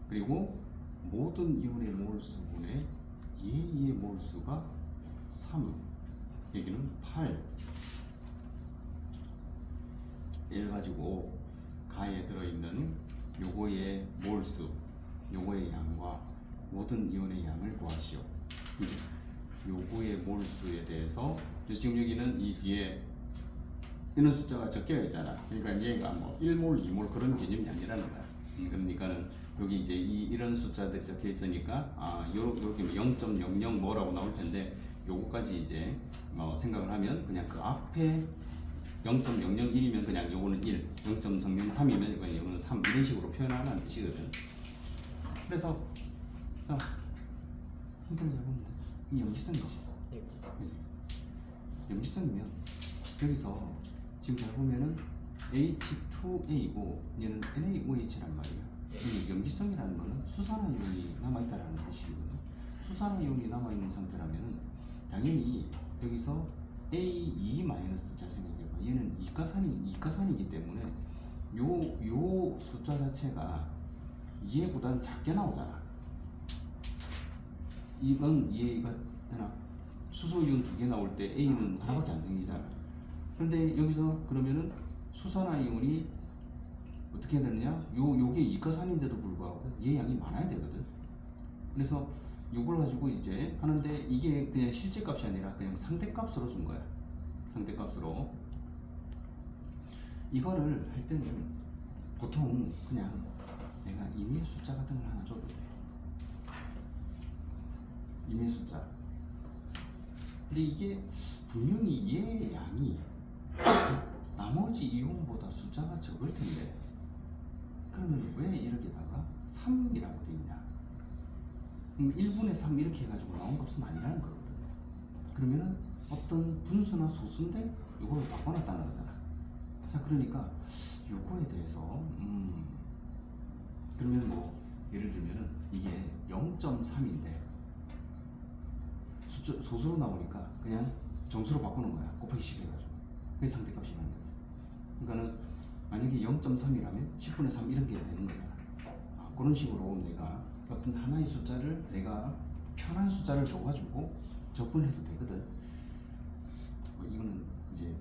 그리고 모든 이온의 몰수분의 얘의 몰수가 3, 여기는 8. 얘를 가지고 가에 들어있는 요거의 몰수, 요거의 양과 모든 이온의 양을 구하시오. 이제 요거의 몰수에 대해서 지금 여기는 이 뒤에 이런 숫자가 적혀 있잖아. 그러니까 얘가 뭐 1몰, 2몰 그런 개념이 아니라는 거야. 그러니까는 여기 이제 이런 숫자들이 적혀 있으니까 요렇게 0.00 뭐라고 나올 텐데 요거까지 이제 생각을 하면 그냥 그 앞에 0.001이면 그냥 요거는 1, 0.003이면 그냥 요거는 3 이런 식으로 표현하는 뜻이거든. 그래서 자 힌트를 잘 보면 돼. 이 염기성이지. 예. 그지? 염기성이면 여기서 지금 잘 보면은 H2A고 얘는 NaOH란 말이야. 이 염기성이라는 거는 수산화이온이 남아있다라는 뜻이거든요. 수산화이온이 남아있는 상태라면은 당연히 여기서 A2- 잘 생각해봐. 얘는 이가산이기 때문에 요 숫자 자체가 얘보다는 작게 나오잖아. 이건 이해가 되나? 수소이온 2개 나올 때 A는 하나밖에 안 생기잖아. 그런데 여기서 그러면은 수산화이온이 어떻게 해야 되느냐? 요게 이가산인데도 불구하고 얘 양이 많아야 되거든. 그래서 요걸 가지고 이제 하는데 이게 그냥 실제 값이 아니라 그냥 상대값으로 준 거야. 상대값으로. 이거를 할 때는 보통 그냥 내가 임의 숫자 같은 걸 하나 줘도 돼. 임의 숫자. 근데 이게 분명히 얘 양이 나머지 이온보다 숫자가 적을 텐데 그러면 왜 이렇게다가 3이라고 돼 있냐? 그럼 1분의 3 이렇게 해가지고 나온 값은 아니라는 거거든. 그러면은 어떤 분수나 소수인데 이걸로 바꿔놨다는 거잖아. 자, 그러니까 요거에 대해서 그러면 뭐 예를 들면은 이게 0.3인데 소수로 나오니까 그냥 정수로 바꾸는 거야. 곱하기 10 해가지고. 그게 상대값이라는 거지. 그러니까는 만약에 0.3이라면 10분의 3 이런 게 되는 거잖아. 그런 식으로 내가 어떤 하나의 숫자를 내가 편한 숫자를 줘가지고 접근해도 되거든. 이거는 이제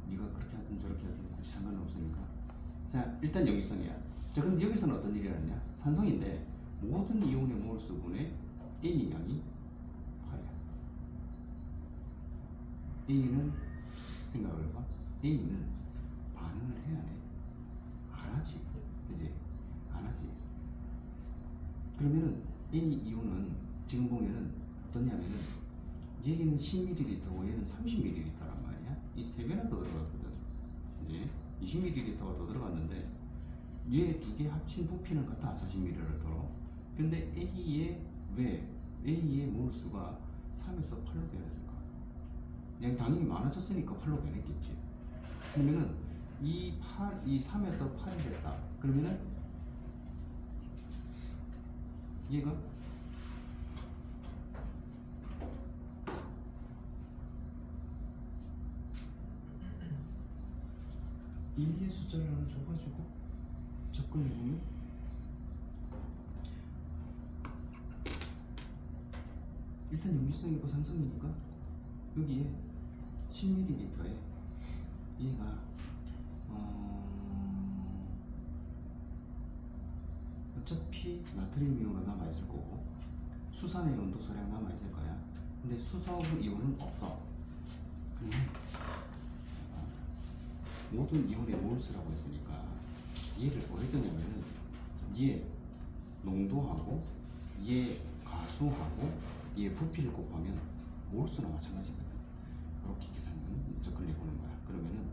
네가 그렇게 하든 저렇게 하든 상관은 없으니까. 자, 일단 염기성이야. 자, 그럼 여기서는 어떤 일이 일어나냐? 산성인데 모든 이온의 몰수분의 A 양이 8이야. A는 생각을 해봐. A는 반응을 해야 해. 안 하지. 그지? 안 하지. 그러면은 A 이온은 지금 보면은 어떠냐면은 얘는 10ml고 얘는 30ml란 말이야. 이 세 배나 더 들어갔거든. 이제 20ml가 더 들어갔는데 얘 두 개 합친 부피는 같아. 40ml를 더. 근데 A의 몰수가 3에서 8로 변했을까? 그냥 당연히 많아졌으니까 8로 변했겠지. 그러면은 이 3에서 8이 됐다. 그러면은 얘가 임의의 숫자를 하나 줘가지고 접근해보면 일단 염기성이고 산성이니까 여기에 10ml에 얘가 어차피 나트륨 이온으로 남아있을 거고 수산의 온도소량 남아있을 거야. 근데 수소하고 이온은 없어. 그러면 모든 이온의 몰수라고 했으니까 얘를 뭐 했더냐면은 얘 농도하고 얘 가수하고 얘 부피를 곱하면 몰수나 마찬가지거든. 이렇게 계산을 접근해 보는 거야. 그러면은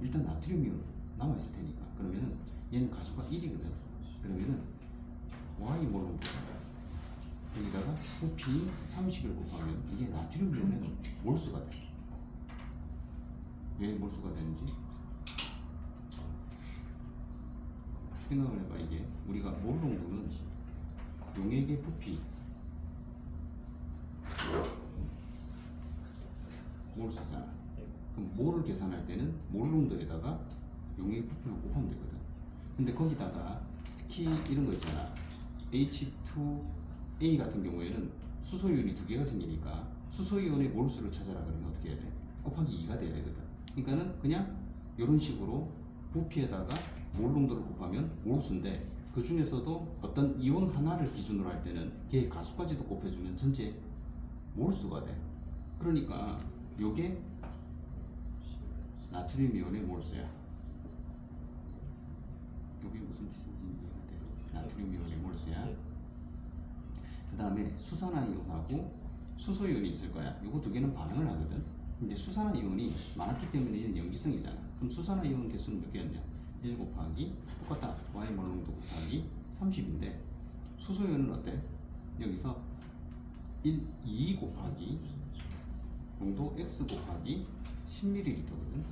일단 나트륨 이온 남아 있을 테니까 그러면은 얘는 가수가 1이거든. 그러면은 Y 몰농도가 여기다가 부피 30을 곱하면 이게 나트륨 이온에는 몰수가 돼. 왜 몰수가 되는지 생각을 해봐. 이게 우리가 몰 농도는 용액의 부피 몰수잖아. 그럼 몰을 계산할 때는 몰 농도에다가 용액의 부피만 곱하면 되거든. 근데 거기다가 특히 이런 거 있잖아. H2A 같은 경우에는 수소이온이 두 개가 생기니까 수소이온의 몰수를 찾아라 그러면 어떻게 해야 돼? 곱하기 2가 돼야 되거든. 그러니까는 그냥 이런 식으로 부피에다가 몰 농도를 곱하면 몰수인데 그 중에서도 어떤 이온 하나를 기준으로 할 때는 걔 가수까지도 곱해주면 전체 몰수가 돼. 그러니까 요게 나트륨 이온의 몰수야. 요게 무슨 뜻인지 이해가 돼. 나트륨 이온의 몰수야. 그 다음에 수산화이온하고 수소이온이 있을 거야. 요거 두 개는 반응을 하거든. 근데 수산화이온이 많았기 때문에 얘는 염기성이잖아. 그럼 수산화이온 개수는 몇 개였냐? 1 곱하기 똑같다. Y 몰농도 곱하기 30인데 수소이온은 어때? 여기서 2 곱하기 농도 X 곱하기 10ml거든.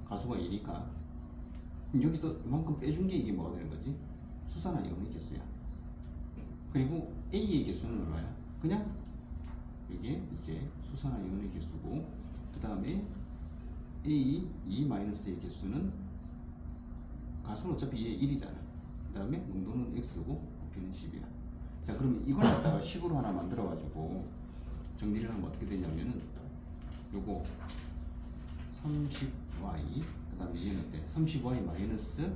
가수가 2니까 여기서 이만큼 빼준 게 이게 뭐가 되는 거지? 수산화이온의 개수야. 그리고 A의 개수는 얼마야? 그냥 이게 이제 수산화이온의 개수고 그 다음에 A, E-의 개수는 가수는 어차피 얘 1이잖아. 그 다음에 농도는 X고 부피는 10이야. 자 그러면 이걸 갖다가 식으로 하나 만들어 가지고 정리를 하면 어떻게 되냐면은 요거 30y 그 다음에 얘는 어때? 30y 마이너스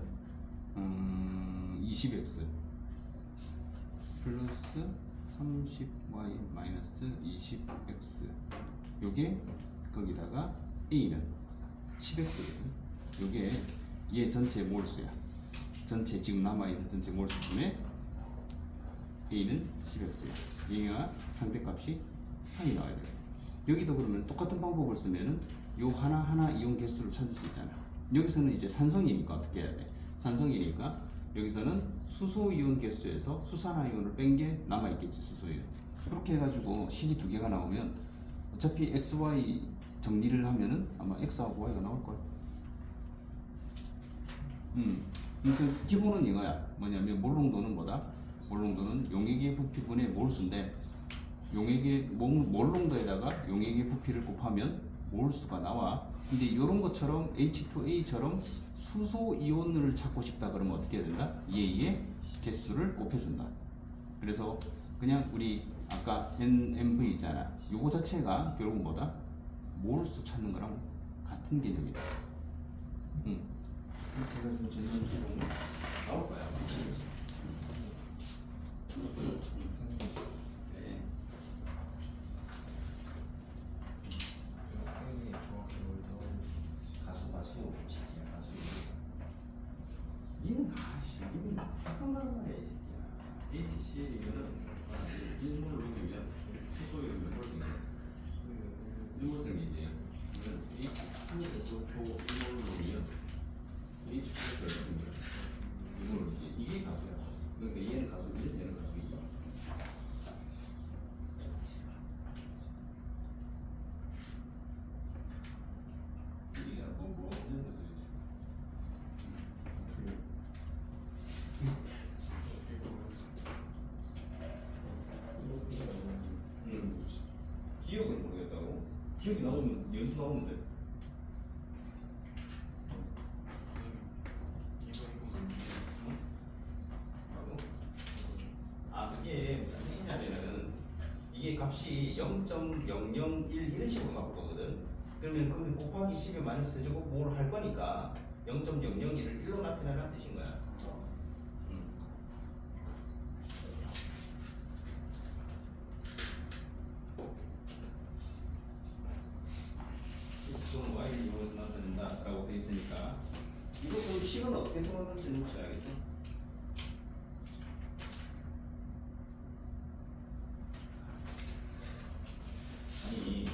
20x 플러스 30y 마이너스 20x 요게 거기다가 a는 10x거든. 요게 얘 전체 몰수야. 전체 지금 남아있는 전체 몰수분의 a는 10x야. 얘가 상대값이 3이 나와야 돼요. 여기도 그러면 똑같은 방법을 쓰면은 요 하나하나 이온 개수를 찾을 수 있잖아. 여기서는 이제 산성이니까 어떻게 해야 돼? 산성이니까 여기서는 수소 이온 개수에서 수산화 이온을 뺀 게 남아 있겠지. 수소 이온. 그렇게 해가지고 식이 두 개가 나오면 어차피 x, y 정리를 하면은 아마 x하고 y가 나올 거야. 아무튼 기본은 이거야. 뭐냐면 몰농도는 뭐다? 몰농도는 용액의 부피분의 몰수인데 용액의 몰농도에다가 용액의 부피를 곱하면 몰수가 나와. 근데 이런 것처럼 H2A처럼 수소 이온을 찾고 싶다 그러면 어떻게 해야 된다? 얘의 개수를 곱해준다. 그래서 그냥 우리 아까 NMV 있잖아. 요거 자체가 결국 뭐다? 몰수 찾는 거랑 같은 개념이다. 이렇게 해가지고 질문 기록 나올 거야. 네. 형이 정확히 뭘 넣었는지 가수 새끼야 가수. 니는 니는 어떤 말 말이야 이 새끼야. HCl이면은 일몰을 녹이면 수소이온 몇 몰생이야? 1몰생이지. 그러면 H3에서 일몰을 녹이면 H 플러스 얼마입니까? 1몰이지. 이게 가수야 가수. 그러니까 얘는 가수 1, 얘는 가수 2. 이게 약간 뭐 없는 거지. 기억을 모르겠다고? 기억이 나오면 연수 나오는데. 그게 무슨 뜻이냐면은 이게 값이 0.001 이런 식으로 나오거든. 그러면 그 곱하기 10에 마이너스 저거 뭘 할 거니까 0.001을 1로 나타내라는 뜻인 거야. 어떻게 생각할지는 혹시 알겠어? 아니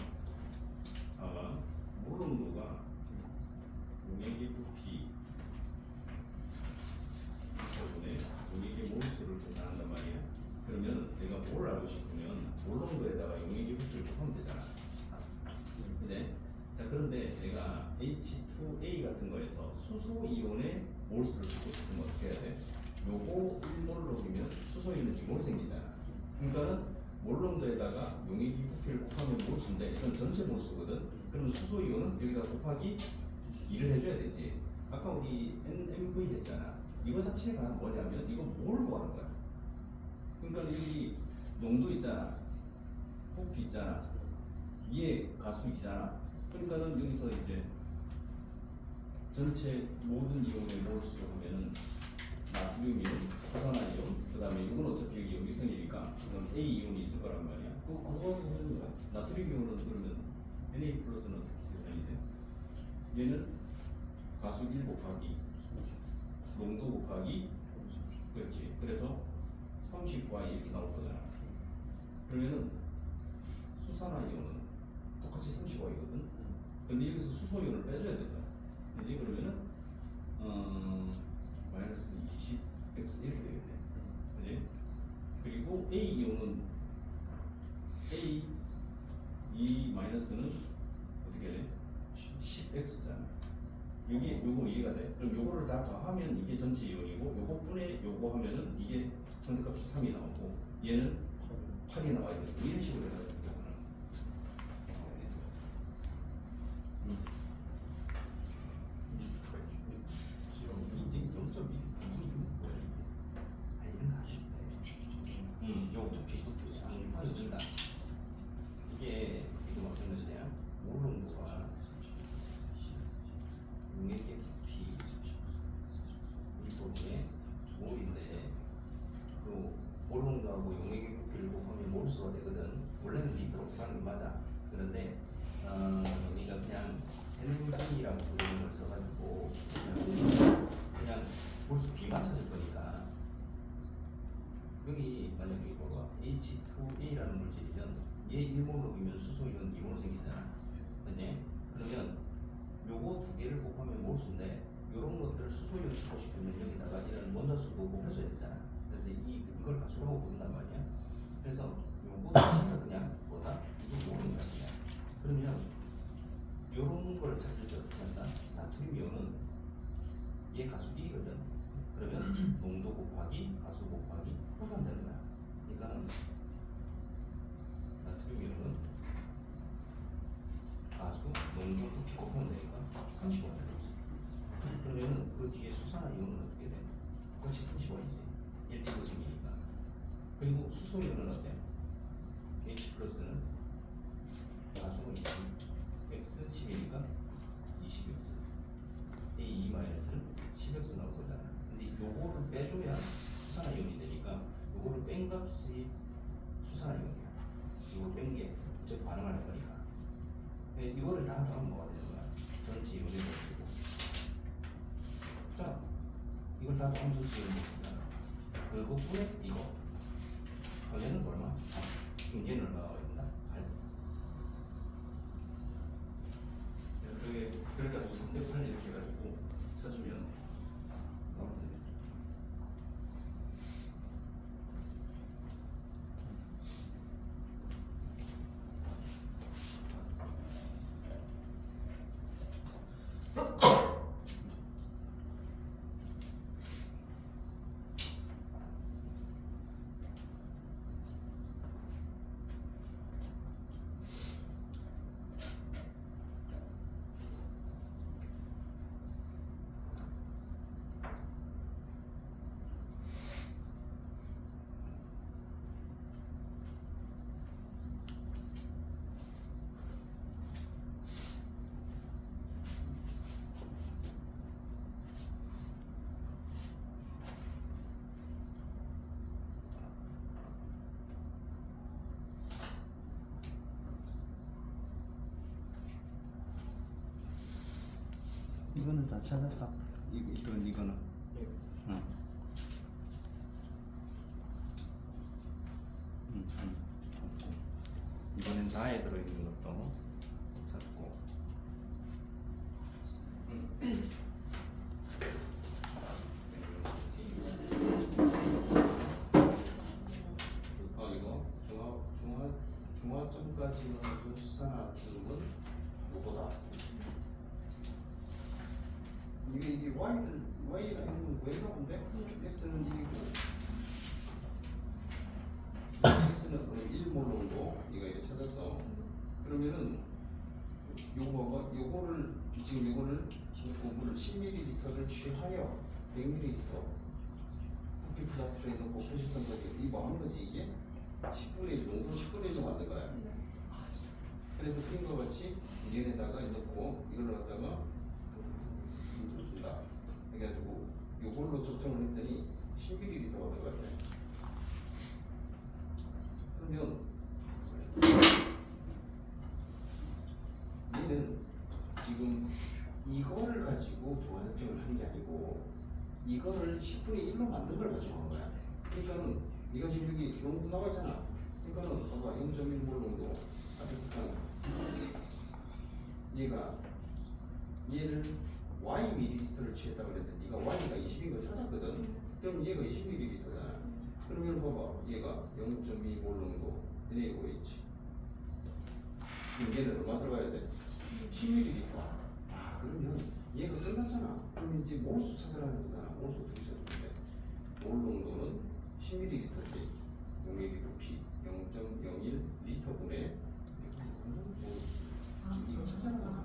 몰롱도가 용액의 부피 부분에 용액의 몰수를 계산한단 말이야. 그러면 내가 뭘 알고 싶으면 몰롱도에다가 용액의 부피를 곱하면 되잖아. 그래? 자 그런데 내가 H2A 같은 거에서 수소 이온의 몰수를 찾고 싶으면 어떻게 해야 돼? 요거 1몰록이면 수소 이온은 2몰 생기잖아. 그러니까는 몰롱도에다가 용액의 부피를 곱하면 몰수인데 이건 전체 몰수거든. 그러면 수소 이온은 여기다 곱하기 2를 해줘야 되지. 아까 우리 NMV 했잖아. 이거 자체가 뭐냐면 이거 뭘 구하는 거야? 그러니까 여기 농도 있잖아. 부피 있잖아. 위에 가수이잖아. 그러니까는 여기서 이제 전체 모든 이온의 몰수 하면은 나트륨이온, 수산화이온, 그 다음에 이건 어차피 여기 염기성이니까 이건 A 이온이 있을 거란 말이야. 그거 가지고 하는 거야. 나트륨 이온은 그러면 Na 플러스는 어떻게 계산이 돼? 얘는 가수 1 곱하기 농도 곱하기 그렇지. 그래서 30Y 이렇게 나올 거잖아. 그러면은 수산화이온은 똑같이 30Y거든. 근데 여기서 수소이온을 빼줘야 된다. 이제 그러면은 마이너스 20x 이렇게 되겠네. 그지? 그리고 A 이온은 A 이 마이너스는 어떻게 돼? 10x잖아. 여기 요거 이해가 돼? 그럼 요거를 다 더하면 이게 전체 이온이고 요거 분의 요거 하면은 이게 상대값이 3이 나오고 얘는 8이 나와야 돼. 이런 식으로 해야 돼. 인증 0.1 이런 거 아쉽다. 요 두피 안 준다. 이게 이거 어떤 것이냐? 몰롱도가 용액의 부피 이 부분에 몰인데 그 몰롱도하고 용액의 부피를 곱하면 몰수가 되거든. 원래는 리터로 곱하는 게 맞아. 그런데 여기가 그냥 NMV라고 부르는 걸 써가지고 그냥 몰수 B만 찾을 거니까 여기 만약에 이거가 H2A라는 물질이면 얘 1몰록이면 수소이온 2몰 생기잖아. 그지? 그러면 요거 두 개를 곱하면 몰수인데 요런 것들 수소이온 찾고 싶으면 여기다가 이런 원자수도 곱해줘야 되잖아. 그래서 이걸 가수라고 부른단 말이야. 그래서 요거 자체가 그냥 뭐다? 이게 모르는 거야 그냥. 그러면 요런 걸 찾을 때 어떻게 한다? 나트륨 이온은 얘 가수 1이거든. 그러면 농도 곱하기 가수 곱하기 하면 되는 거야. 그러니까 나트륨 이온은 가수 농도 부피 곱하면 되니까 35 되겠지. 그러면은 그 뒤에 수산화 이온은 어떻게 돼? 똑같이 35이지. 1D5이니까. 그리고 수소 이온은 어때? H 플러스는 가수가 있지. X 10이니까 20X A 2 마이너스는 10X 나올 거잖아. 근데 요거를 빼줘야 수산화 이온이 되니까 요거를 뺀 값이 수산화 이온이야. 이걸 뺀 게 즉 반응을 할 거니까. 이거를 다 더하면 뭐가 되는 거야? 전체 이온이 몰수고. 자, 이걸 다 더하면 전체 이온이 몰수잖아. 그것뿐에 이거. 얘는 얼마? 그럼 얘는 얼마가 있다? 8. 그래가지고 3대 8 이렇게 해가지고 쳐주면 나오면 되겠죠. 이거는 다 찾았어. 이거는 응. 좋고. 이번엔 나에 들어있는 것도 찾고. 이거 중화점까지는 좀 수산화는 요거다. 이게 Y가 있는 V가 본데 X는 1이고 X는 그럼 1몰롱도 네가 이거 찾았어. 그러면은 요거 봐봐. 요거를 지금 요거를 물을 10ml를 취하여 100ml 부피 플러스 중에 넣고 표시선까지 이거 뭐 하는 거지 이게? 10분의 1 정도? 10분의 1 정도 만든 거야. 그래서 핀거 같이 얘네다가 넣고 이걸로 갖다가 준다. 그래가지고 요걸로 적정을 했더니 11ml가 들어갔네. 그러면 얘는 지금 이거를 가지고 중화적정을 하는 게 아니고 이거를 10분의 1로 만든 걸 가지고 한 거야. 그러니까는 이거 지금 여기 농도 나와 있잖아. 그러니까는 봐봐 0.1몰 농도 아세트산 얘를 Y ml를 취했다고 그랬는데 네가 Y가 20인 걸 찾았거든. 그럼 얘가 20ml잖아. 그러면 봐봐 얘가 0.2몰 농도 NaOH 있지. 그럼 얘는 얼마 들어가야 돼? 10ml. 아 그러면 얘가 끝났잖아. 그러면 이제 몰수 찾으라는 거잖아. 몰수 어떻게 찾으면 돼? 몰 농도는 10ml지. 용액의 부피 0.01 리터분의 몰수. 이거 찾아라.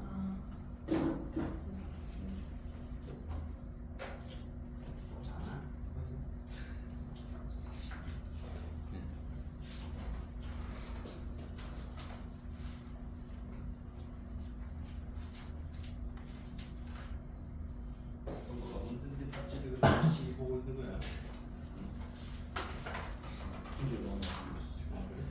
자, 뭐가 문제인지 답지를 같이 보고 있는 거야. 이제 너무 재밌었어요. 아, 그래?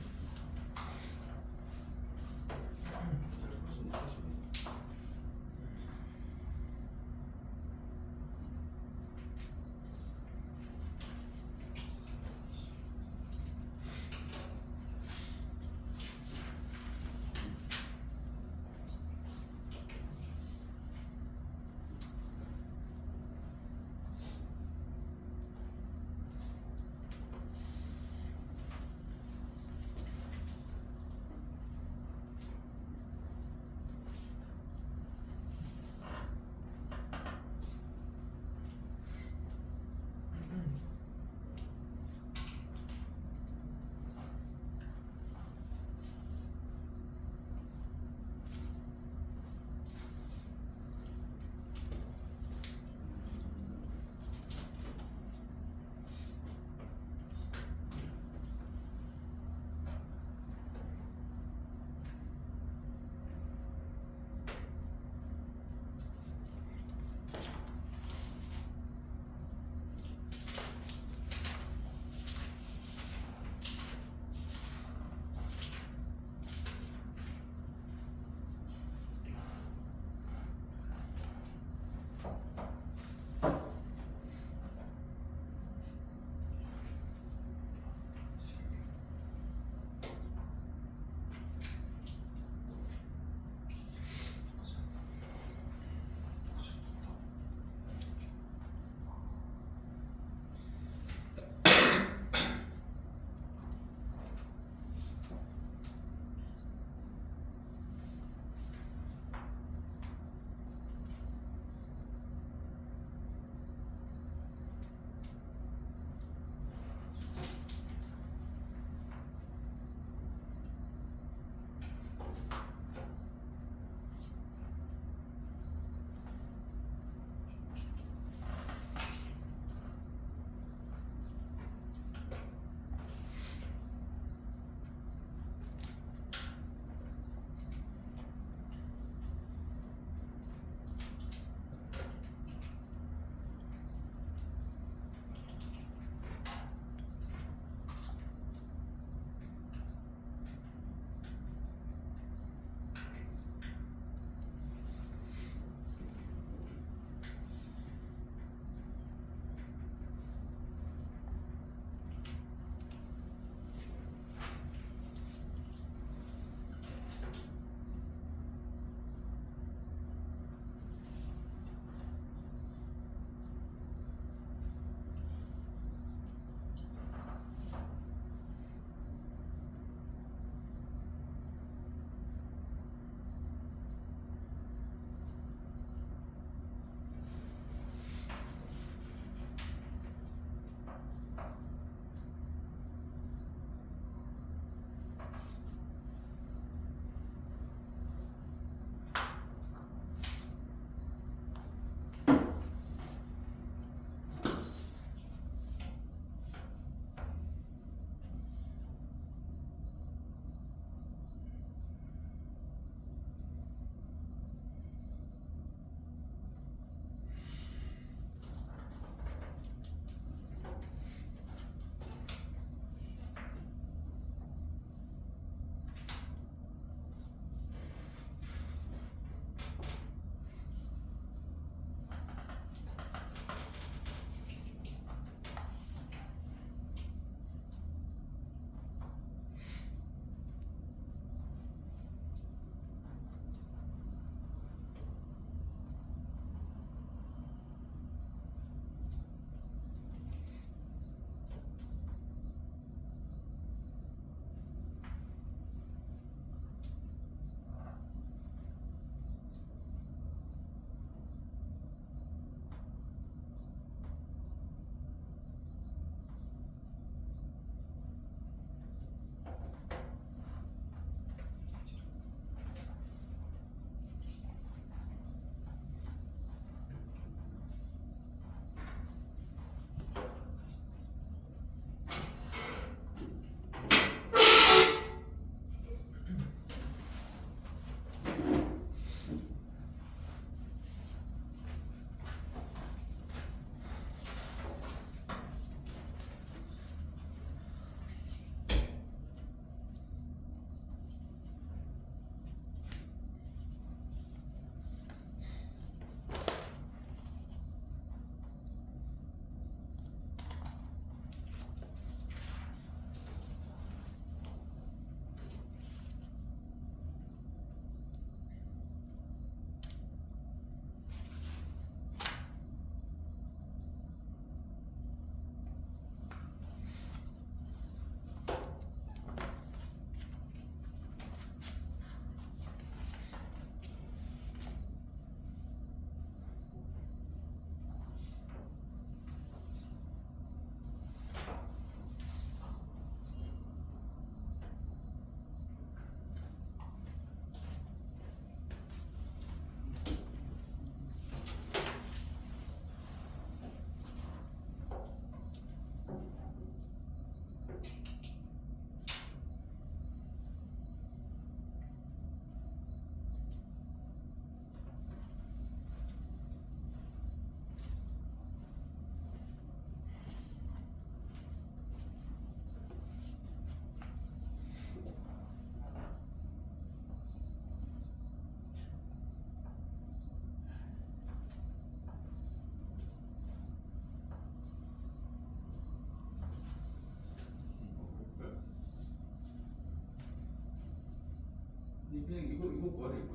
이거 구하래 이거.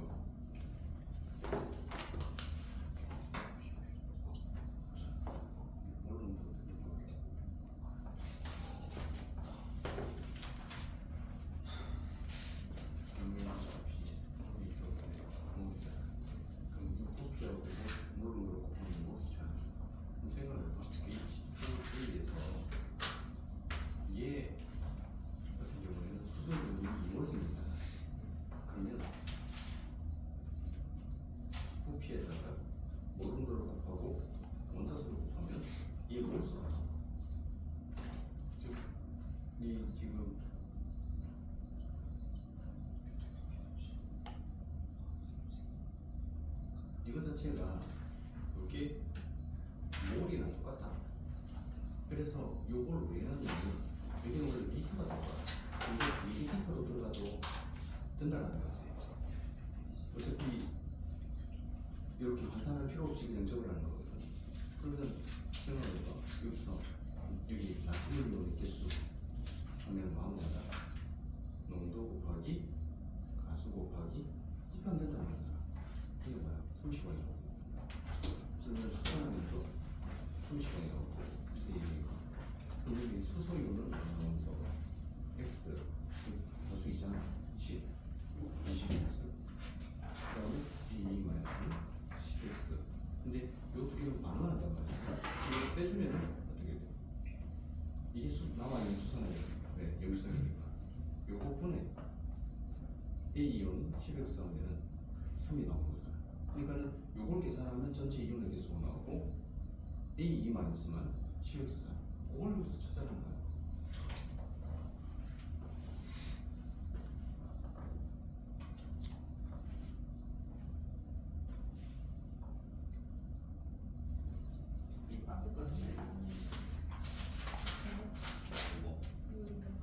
얘 같은 경우에는 수소를 이모습니다. 그러면 부피에다가 모름도를 곱하고 원자수를 곱하면 얘 몰수가 나와. 즉, 이 지금 이거 자체가 이게 몰이랑 똑같아. 그래서 요걸 왜 하냐면 이게 원래 리터가 들어가. 이게 미리리터로 들어가도 된다는 거지. 어차피 이렇게 환산할 필요 없이 그냥 적으라는 거거든. 그러면 생각해봐. 여기서 여기 나트륨 개수 하면 마음대로 농도 곱하기 가수 곱하기 이편 된다는 거잖아. 이게 뭐야? 30원이고. 그러면 수산하면도 30원이고 이게 1이고. 그럼 여기 수소이온은 농도 X 가수이잖아. 10, 20X. 그 다음에 B 마이너스 10X. 근데 요 두 개를 반응한단 말이야. 이거 빼주면 어떻게 돼? 이게 남아있는 수산의 염성이니까. 요거 분해 A이온 10X 하면은 3이 나오는 거잖아. 그러니까는 요걸 계산하면 전체 이온의 개수가 나오고 A2 마이너스만 10X잖아. 그걸 여기서 찾아낸 거야. 이거 안 될 것 같은데. 뭐?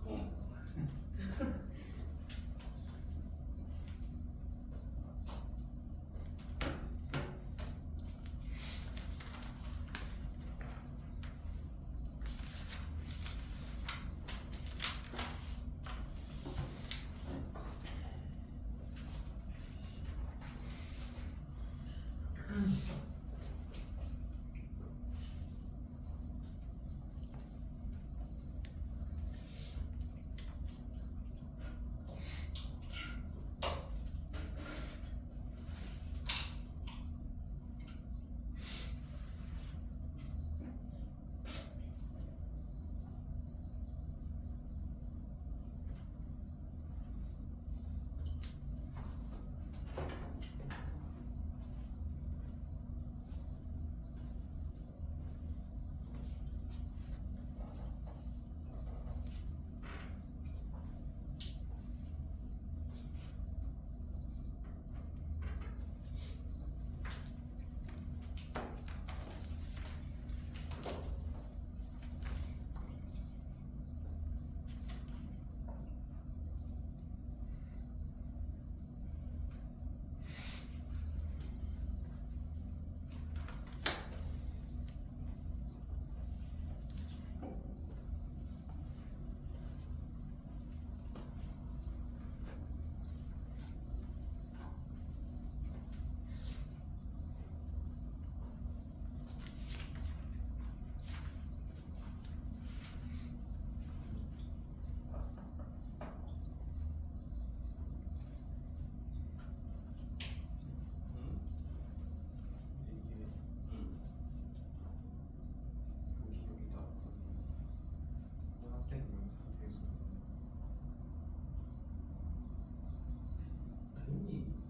어.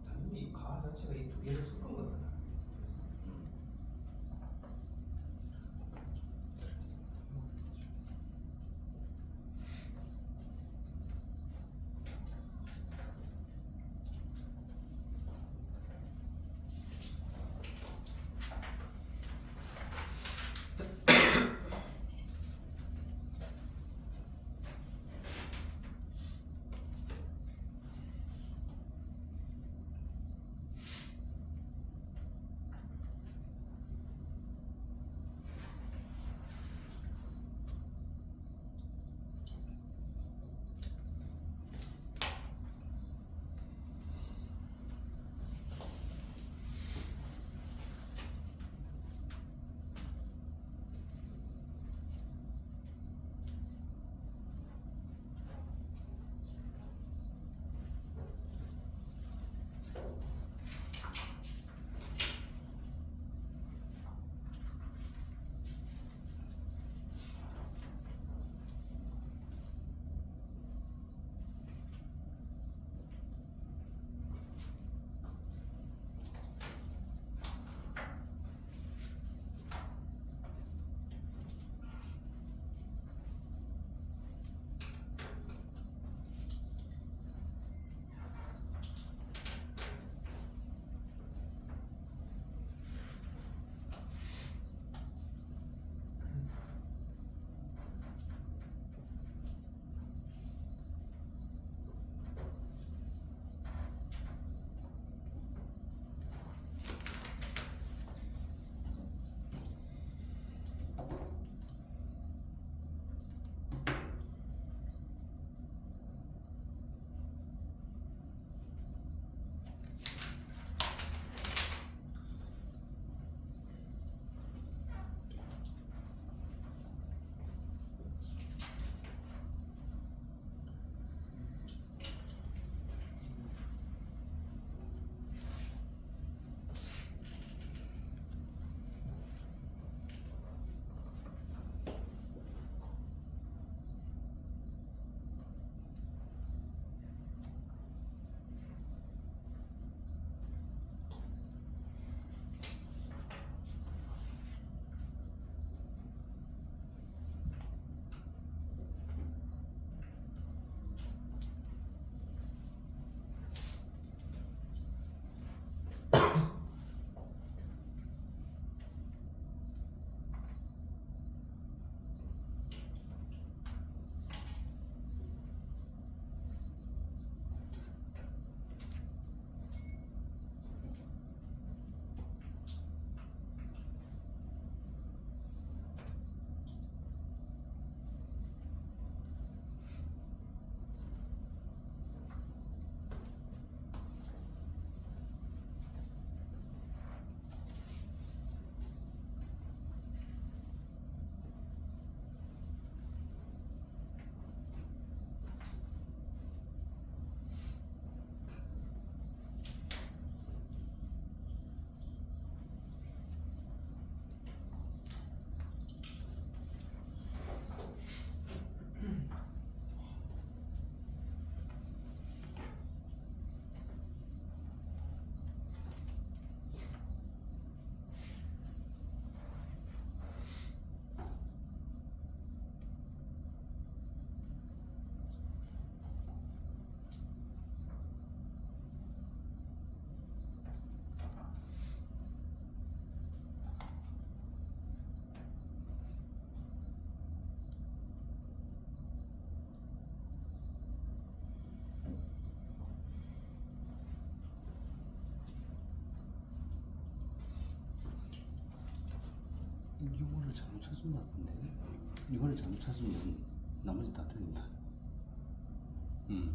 당연히 가 자체가 이 두 개를 섞은 거잖아. 경우를 잘못 찾은 것 같은데 이거를 잘못 찾으면 나머지 다 틀린다. 음.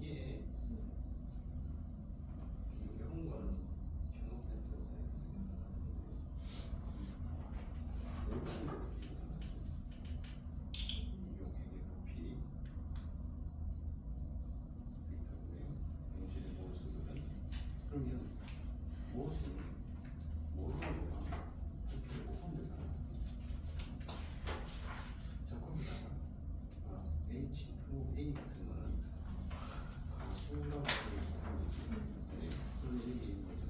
이게 이런 거는 용액의 부피 용질의 몰수거든. 그러면 무엇은 뭐로 하면 부피를 곱하면 되잖아. 자, 거기다가 H2A 같은 거는 가수라고 하는 거지. 네. 그런 얘기 있는 것은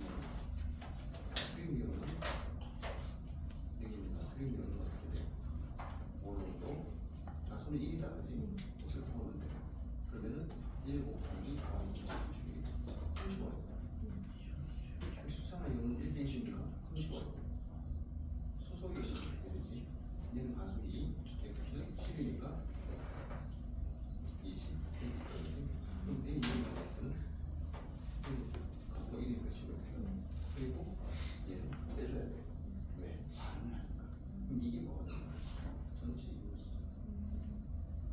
나트륨이온은 여기 나트륨이온은 어떻게 돼? 오늘도 가수는 1이다 그지? 어떻게 보면 돼? 그러면은 1 곱하기 35. 수산화이온은 1 대 1이니까 35. 수소이온은 어떻게 되지? 얘는 가수 2, X 10이니까 20, X 되지? 그럼 A 2가 X는 가수가 1이니까 10X. 그리고 얘는 빼줘야 돼. 왜? 그럼 이게 뭐가 되나? 전체 이거 숫자.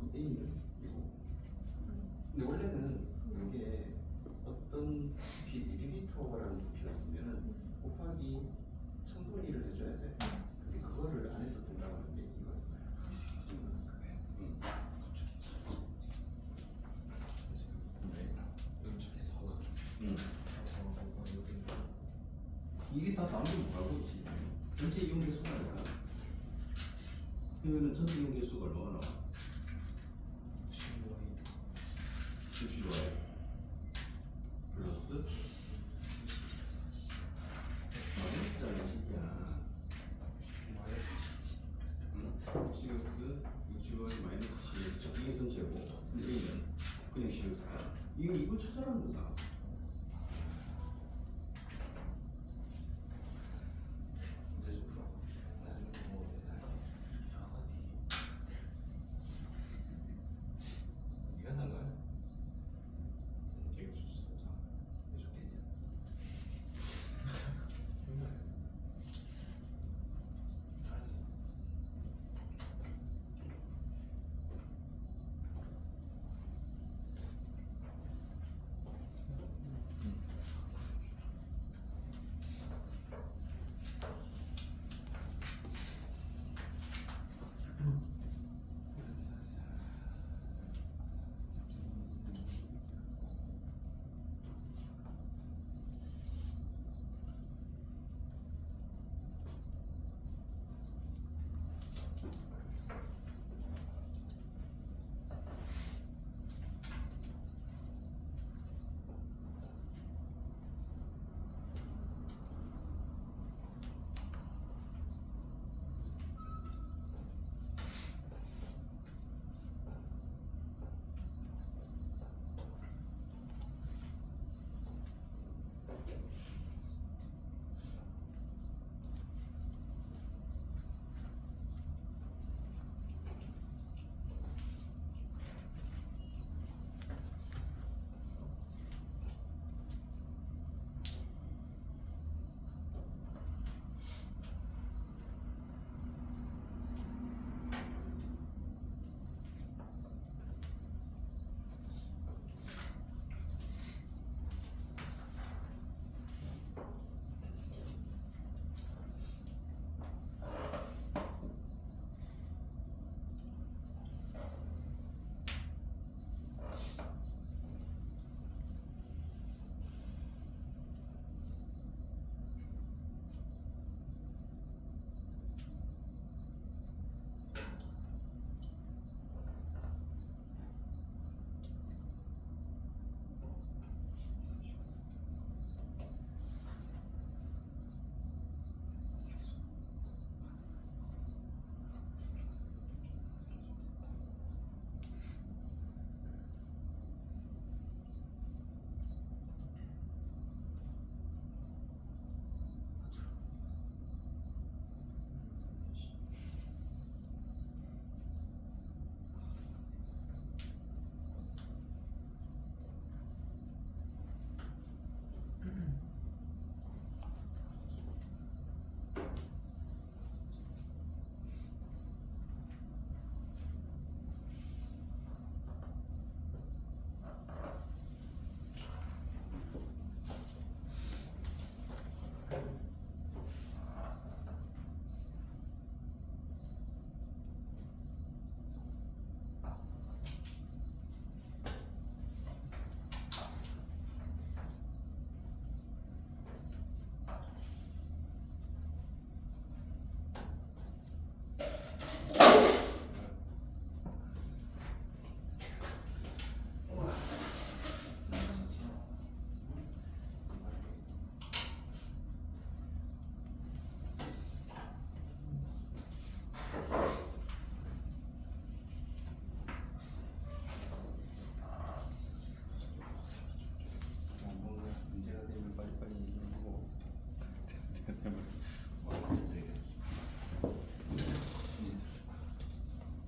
그럼 A는 이거. 근데 원래는 이게 어떤 부피, 밀리리터라는 부피가 있으면은 곱하기 1000분의 1을 해줘야 돼. 근데 그거를 안 해도 된다고 하는 게 이거예요. 이게 다 다른 게 뭐라고 있지? 전체 이용 개수가 아닐까? 그러면은 전체 이용 개수가 얼마가 나와? 60Y 플러스 마이너스잖아, 시기야. 10X 60Y 마이너스 CX 이게 전체고 A는 그냥 CX가 이거 찾아라는 거잖아. 문제 좀 풀어. 나중에 뭐 네가 산 거야? 걔가 줬어. 왜 줬겠냐? 생각해. 사라지.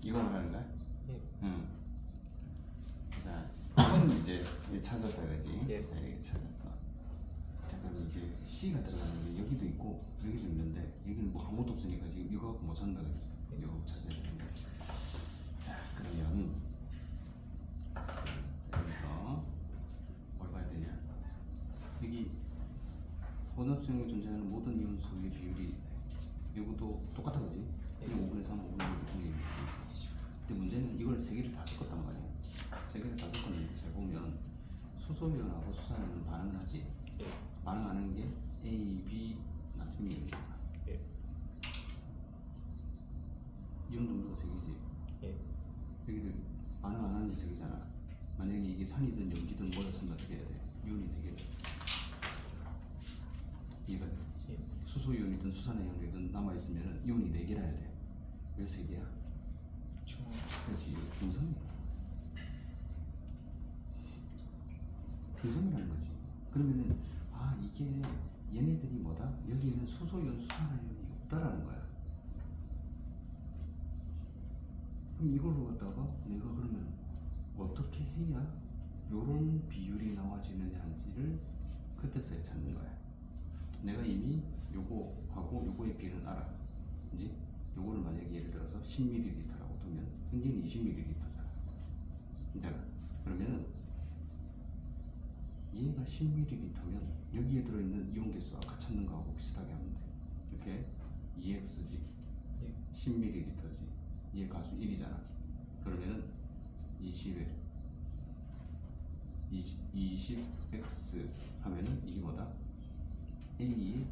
이거만 하는 거야? 예. 응. 자, 이건 이제 찾았다 그지? 예. 자, 이렇게 찾았어. 자, 그럼 이제 C가 들어가는 게 여기도 있고 여기도 있는데 여기는 뭐 아무것도 없으니까 지금 이거 갖고 못 찾는다 그지? 이거 찾아야 되는데. 자, 그러면 자, 여기서 뭘 봐야 되냐? 여기 혼합수용에 존재하는 모든 이온수의 비율이 이것도 똑같은 거지? 그냥 5분의 3, 5분의 1, 5분의 1 이렇게 있어. 근데 문제는 이걸 세 개를 다 섞었단 말이야. 세 개를 다 섞었는데 잘 보면 수소이온하고 수산이온은 반응을 하지. 예. 반응하는 게 A, B, 나트륨 이온이잖아. 예. 이온 농도가 세 개지. 예. 여기를 반응 안 하는 게 세 개잖아. 만약에 이게 산이든 염기든 뭐였으면 어떻게 해야 돼? 이온이 되게 이해가 돼. 예. 수소이온이든 수산이온이든 남아있으면 이온이 4개라 해야 돼. 왜 3개야? 중앙. 그렇지, 중성이야. 중성이라는 거지. 그러면은 아 이게 얘네들이 뭐다? 여기는 수소이온, 수산이온이 없다라는 거야. 그럼 이걸로 갖다가 내가 그러면 어떻게 해야 요런 비율이 나와지느냐인지를 그때서야 찾는 거야. 내가 이미 요거하고 요거의 비율은 알아. 이제 요거를 만약에 예를 들어서 10ml라고 두면 얘는 20ml잖아. 그러면은 얘가 10ml면 여기에 들어있는 이온 개수 아까 찾는 거하고 비슷하게 하면 돼. 이렇게 2x지 예. 10ml지 얘 가수 1이잖아. 그러면은 20에 20x 하면은 이게 뭐다? A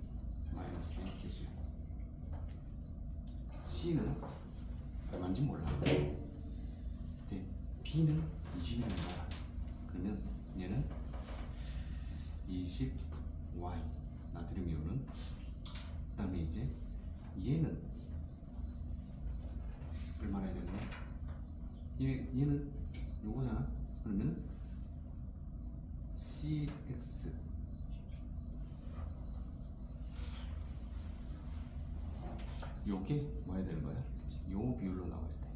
마이너스 개수야. C는 얼마인지 몰라. 근데 B는 20이라는 거야. 그러면 얘는 20Y 나트륨 이온은 그 다음에 이제 얘는 얼마나 해야 되는 거야? 얘는 요거잖아. 그러면 CX 요게 뭐 해야 되는 거야? 요 비율로 나와야 돼.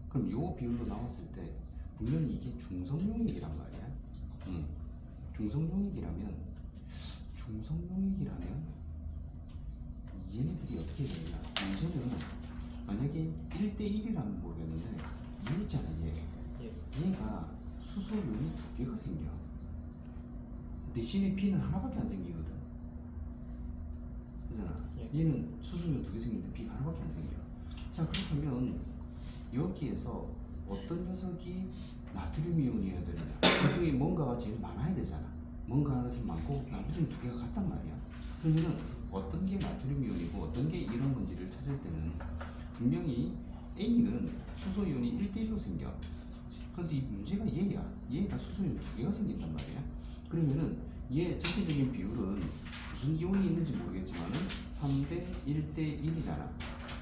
그럼 요 비율로 나왔을 때 분명히 이게 중성용액이란 말이야. 중성용액이라면 얘네들이 어떻게 되냐? 문제는 만약에 1대1이라면 모르겠는데 얘 있잖아 얘. 얘가 수소이온이 2개가 생겨. 대신에 B는 하나밖에 안 생기거든. 그잖아. 얘는 수소이온 2개 생기는데 B가 하나밖에 안 생겨. 자 그렇다면 여기에서 어떤 녀석이 나트륨 이온이어야 되느냐? 그 중에 뭔가가 제일 많아야 되잖아. 뭔가가 제일 많고 나머지는 2개가 같단 말이야. 그러면은 어떤 게 나트륨 이온이고 어떤 게 이런 건지를 찾을 때는 분명히 A는 수소이온이 1대1로 생겨. 그런데 이 문제가 얘야. 얘가 수소이온 2개가 생긴단 말이야. 그러면은 얘 전체적인 비율은 무슨 이온이 있는지 모르겠지만은 3대 1대 1이잖아.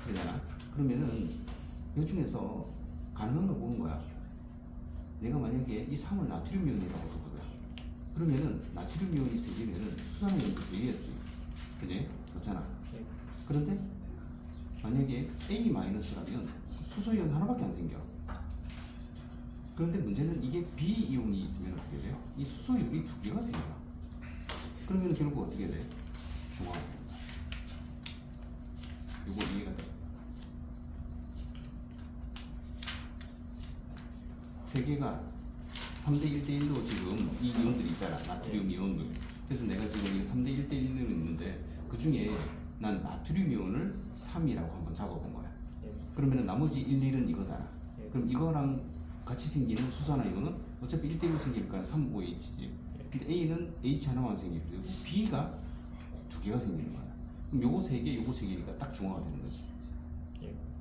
그러잖아. 그러면은 이 중에서 가능한 걸 보는 거야. 내가 만약에 이 3을 나트륨 이온이라고 두거든. 그러면은 나트륨 이온이 3개면은 수산이온도 3개였지. 그지? 그렇잖아. 그런데 만약에 A-라면 수소이온 하나밖에 안 생겨. 그런데 문제는 이게 B-이온이 있으면 어떻게 돼요? 이 수소이온이 2개가 생겨. 그러면 결국 어떻게 돼? 중화가 됩니다. 이거 이해가 돼? 3개가 3대 1대 1로 지금 이 이온들이 있잖아. 나트륨 이온들. 그래서 내가 지금 이게 3대 1대 1로 있는데 그 중에 난 나트륨 이온을 3이라고 한번 잡아본 거야. 그러면은 나머지 1, 1은 이거잖아. 그럼 이거랑 같이 생기는 수산화이온은 어차피 1대 1로 생기니까 3OH지. 근데 A는 H 하나만 생기고 B가 2개가 생기는 거야. 그럼 요거 3개, 요거 3개니까 딱 중화가 되는 거지.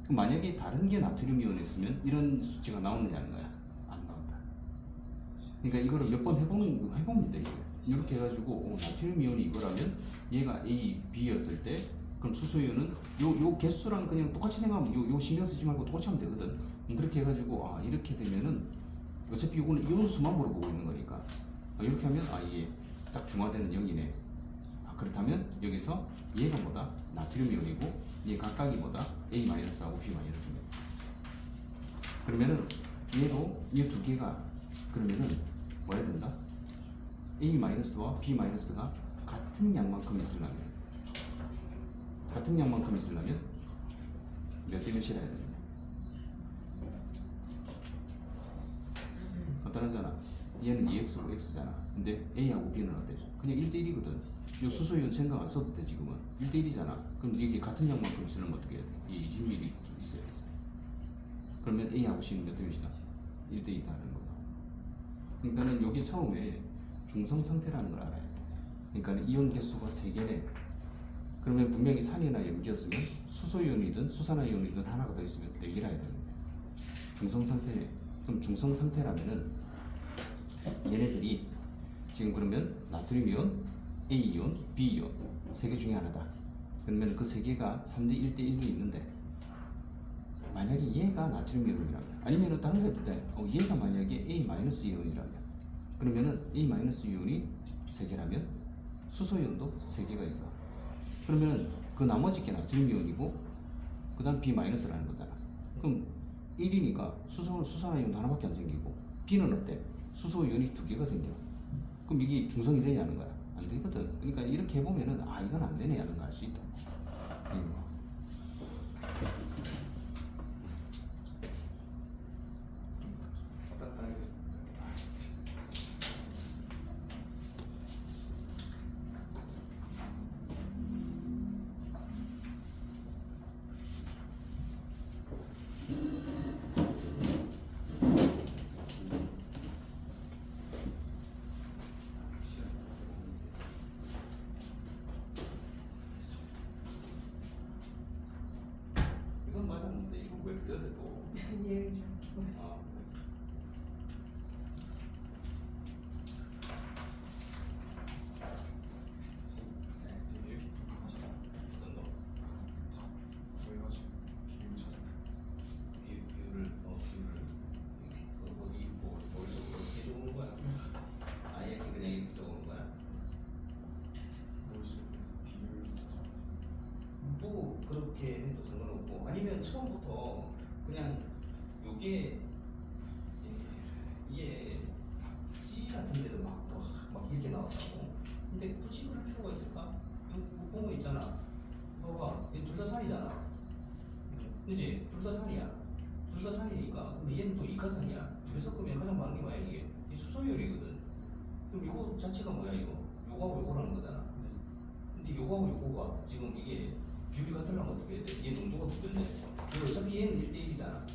그럼 만약에 다른 게 나트륨 이온이었으면 이런 수치가 나오느냐는 거야. 안 나온다. 그러니까 이거를 몇 번 해보면 돼. 이렇게 해가지고 나트륨 이온이 이거라면 얘가 A, B였을 때 그럼 수소이온은 요 개수랑 그냥 똑같이 생각하면 요 신경 쓰지 말고 똑같이 하면 되거든. 그렇게 해가지고 아 이렇게 되면은 어차피 요거는 이온수만 물어보고 있는 거니까 이렇게 하면 아 이게 딱 중화되는 0이네. 아 그렇다면 여기서 얘가 뭐다? 나트륨 이온이고 얘 각각이 뭐다? A-하고 B-입니다. 그러면은 얘도 이 두 개가 그러면은 뭐 해야 된다? A-와 B-가 같은 양만큼 있으려면 몇 대 몇이라 해야 되느냐? 간단하잖아. 얘는 2x로 x잖아. 근데 A하고 B는 어때? 그냥 1대1이거든. 이 수소이온 생각 안 써도 돼 지금은. 1대1이잖아. 그럼 이게 같은 양만큼 있으려면 어떻게 해야 돼? 이 20ml 있어야 돼. 그러면 A하고 C는 몇 대 몇이다? 1대2 다는 거다. 그러니까는 여기 처음에 중성 상태라는 걸 알아야 돼. 그러니까 이온 개수가 3개네. 그러면 분명히 산이나 염기였으면 수소이온이든 수산화이온이든 하나가 더 있으면 4개라 해야 되는데 중성 상태네. 그럼 중성 상태라면은 얘네들이 지금 그러면 나트륨 이온, A 이온, B 이온 3개 중에 하나다. 그러면 그 3개가 3대 1대 1로 있는데 만약에 얘가 나트륨 이온이라면 아니면 다른 거 해도 돼. 얘가 만약에 A- 이온이라면 그러면은 A- 이온이 3개라면 수소이온도 3개가 있어. 그러면은 그 나머지 게 나트륨 이온이고 그 다음 B-라는 거잖아. 그럼 1이니까 수산화이온도 하나밖에 안 생기고 B는 어때? 수소이온이 2개가 생겨. 그럼 이게 중성이 되냐 하는 거야? 안 되거든. 그러니까 이렇게 해보면은 아 이건 안 되네 하는 거 알 수 있다. 이건 맞았는데 이거 왜 그래 또? 예를 좀 아, 이렇게 불편하지 어떤 거? 구해가지고 기운 찾아 비율을 거기 뭐 머릿속으로 이렇게 적어놓은 거야? 아예 이렇게 그냥 이렇게 적어놓은 거야? 머릿속에서 비율 뭐 그렇게 해도 상관없고 아니면 처음부터 그냥 요게 이게 C 같은 데도 막 이렇게 나왔다고. 근데 굳이 그럴 필요가 있을까? 이거 보면 있잖아. 봐봐, 얘 둘 다 산이잖아. 그지? 둘 다 산이야. 둘 다 산이니까. 근데 얘는 또 이카산이야. 둘이 섞으면 가장 많은 게 뭐야 이게? 이 수소열이거든. 그럼 이거 자체가 뭐야 이거? 요거하고 요거라는 거잖아. 근데 요거하고 요거가 지금 이게 비율이 같으려면 어떻게 해야 돼? 얘 농도가 두 배인데 이거 어차피 얘는 1대1이잖아.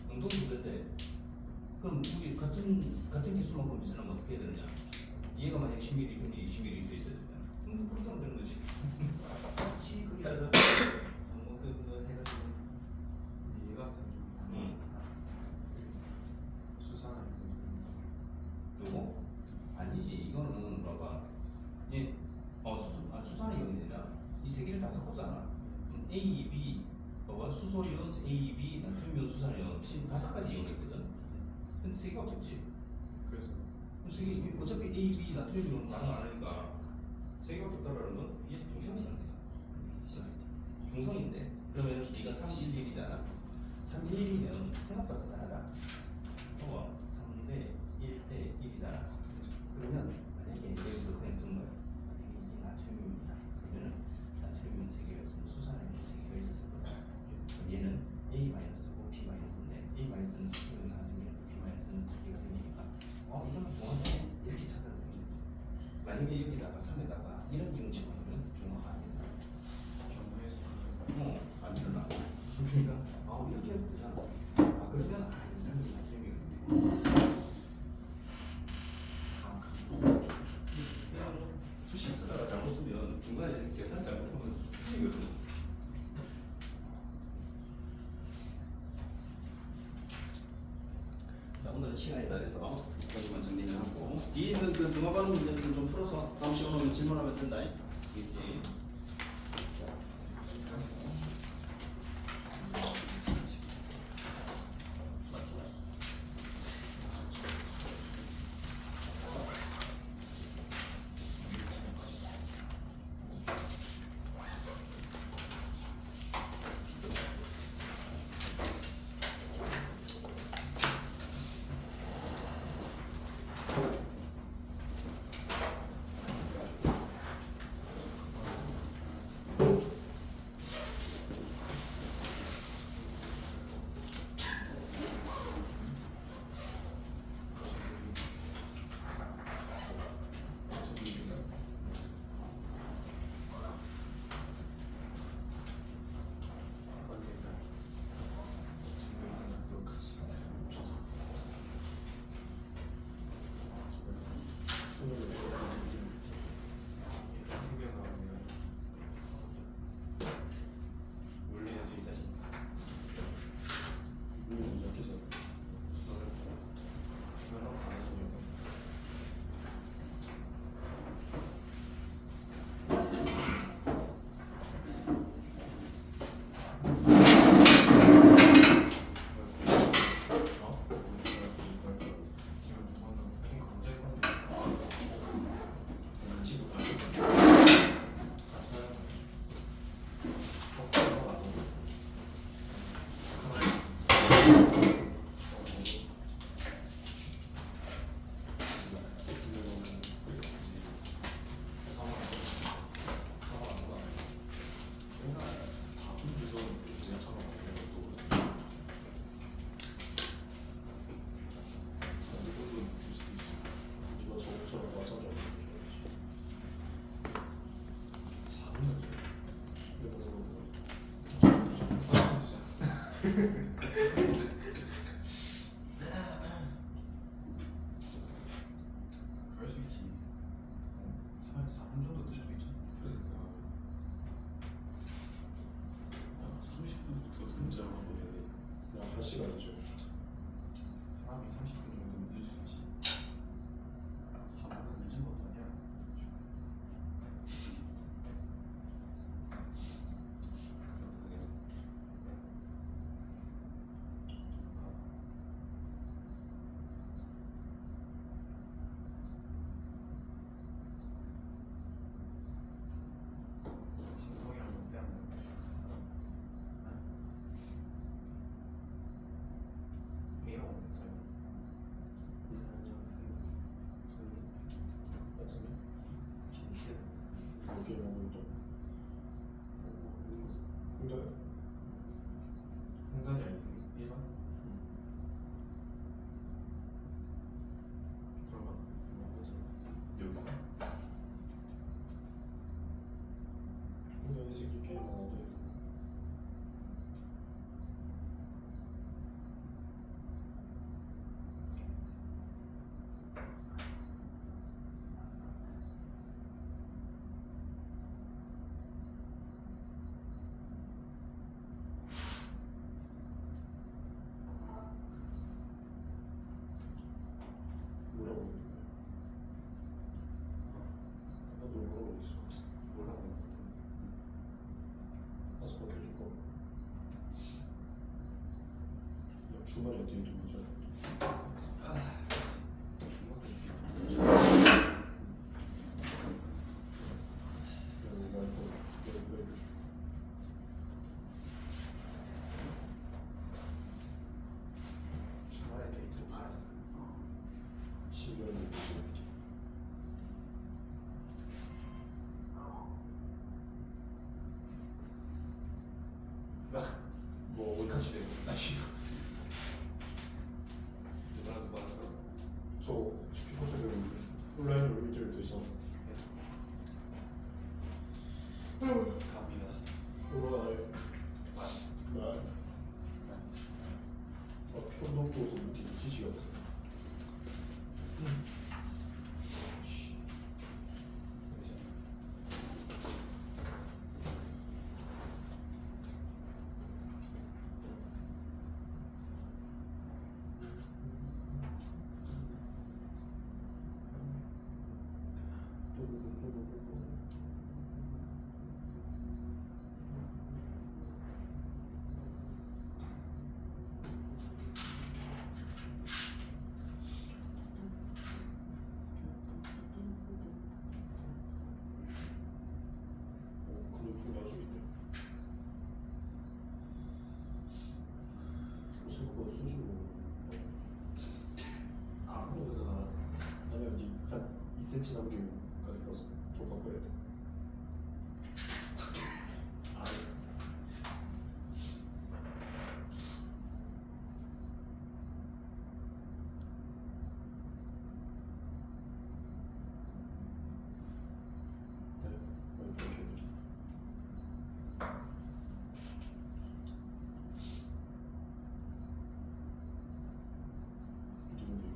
농도가 두 배인데 그럼 우리 같은 개수만큼 있으려면 어떻게 해야 되느냐? 얘가 만약 10ml, 걔는 20ml 돼 있어야 되잖아. 그럼 그렇게 하면 되는 거지. 같이 거기다가 그거 해가지고 근데 얘 같은 경우는 수산화 요거? 아니지. 이거는 봐봐. 얘 수산의 이온이라 이 세 개를 다 섞었잖아. A, B 봐봐. 수소이온, A, B, 나트륨이온, 수산이온 지금 5가지 이온이 있거든. 근데 세 개밖에 없지. 그래서 세 개, 어차피 A, B, 나트륨이온 반응 안 하니까 세 개밖에 없다라는 건 이게 중성이잖아. 중성인데 그러면 네가 311이잖아. 311이면 생각보다 간단하다. 봐봐. 3대 1대 1이잖아. 그러면 만약에 여기서 그냥 둔 거야. 이게 나트륨입니다. 그러면 나트륨은 3개가 있으면 수산에는 3개가 있었을 거잖아. 얘는 A-고 B-인데 A-는 수소이온 하나 생기고 B-는 2개가 생기니까 이거는 중화네 이렇게 찾아야 돼. 만약에 여기다가 3에다가 이런 이용 집어넣으면 중화가 안 된다. 경우에서 안 일어나. 그러니까 이렇게 해도 되잖아. 그러면 이 사람이 나트륨이거든요. 그냥 수식 쓰다가 잘못 쓰면 중간에 계산 잘못하면 틀리거든. 자, 오늘은 시간이 다 돼서 여기만 정리를 하고 뒤에 있는 그 중화 반응 문제들은 좀 풀어서 다음 시간에 오면 질문하면 된다. 알겠지? 그럴 수 있지. 4분 정도 뜰 수 있지. 그래서 내가 30분부터 등장을 하고 그냥 한 시간이죠. 사람이 30분 정도는 뜰 수 있지. 4분은 늦은 것도 아니야. 삼성이랑 롯데하면 게임 없는 여기 먹을 또 근데 공간이 아니었으면 일반? 그러면 뭐지? 여기서? 근데 이 새끼 게임 안 하대. 뭐라고 했는데? 나도 뭐라고 했어? 뭐라고 했거든? 가서 바뀌어줄 거. 야, 주말에 어떻게 좀 보자. 주말에 데이트 보자. 12월 뭐지? 뭐 같이 되고. 나 싫어. 누구랑 저 피카츄를 온라인으로 1대1 돼서 갑니다. 그거 아예 맞. 나 편도 없고 느낌 뒤지가 없어. 그룹 나중인데 생각보다 수준으로 안 보잖아. 아니야, 한 2cm 남기고까지 가서 더 갖고 해야 돼. 아니. 네, 이렇게 해야 돼. 누군데?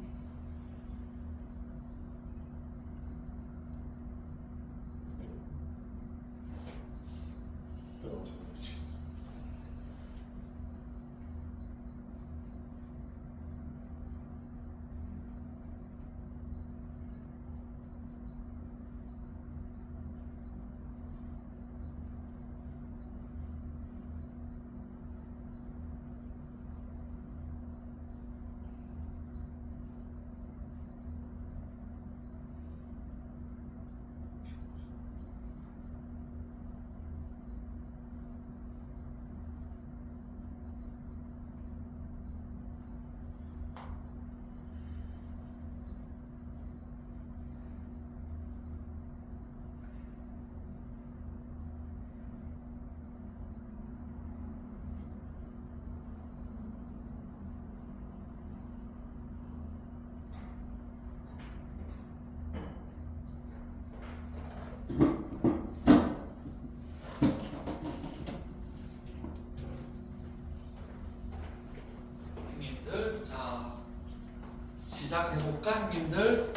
시작해볼까, 형님들?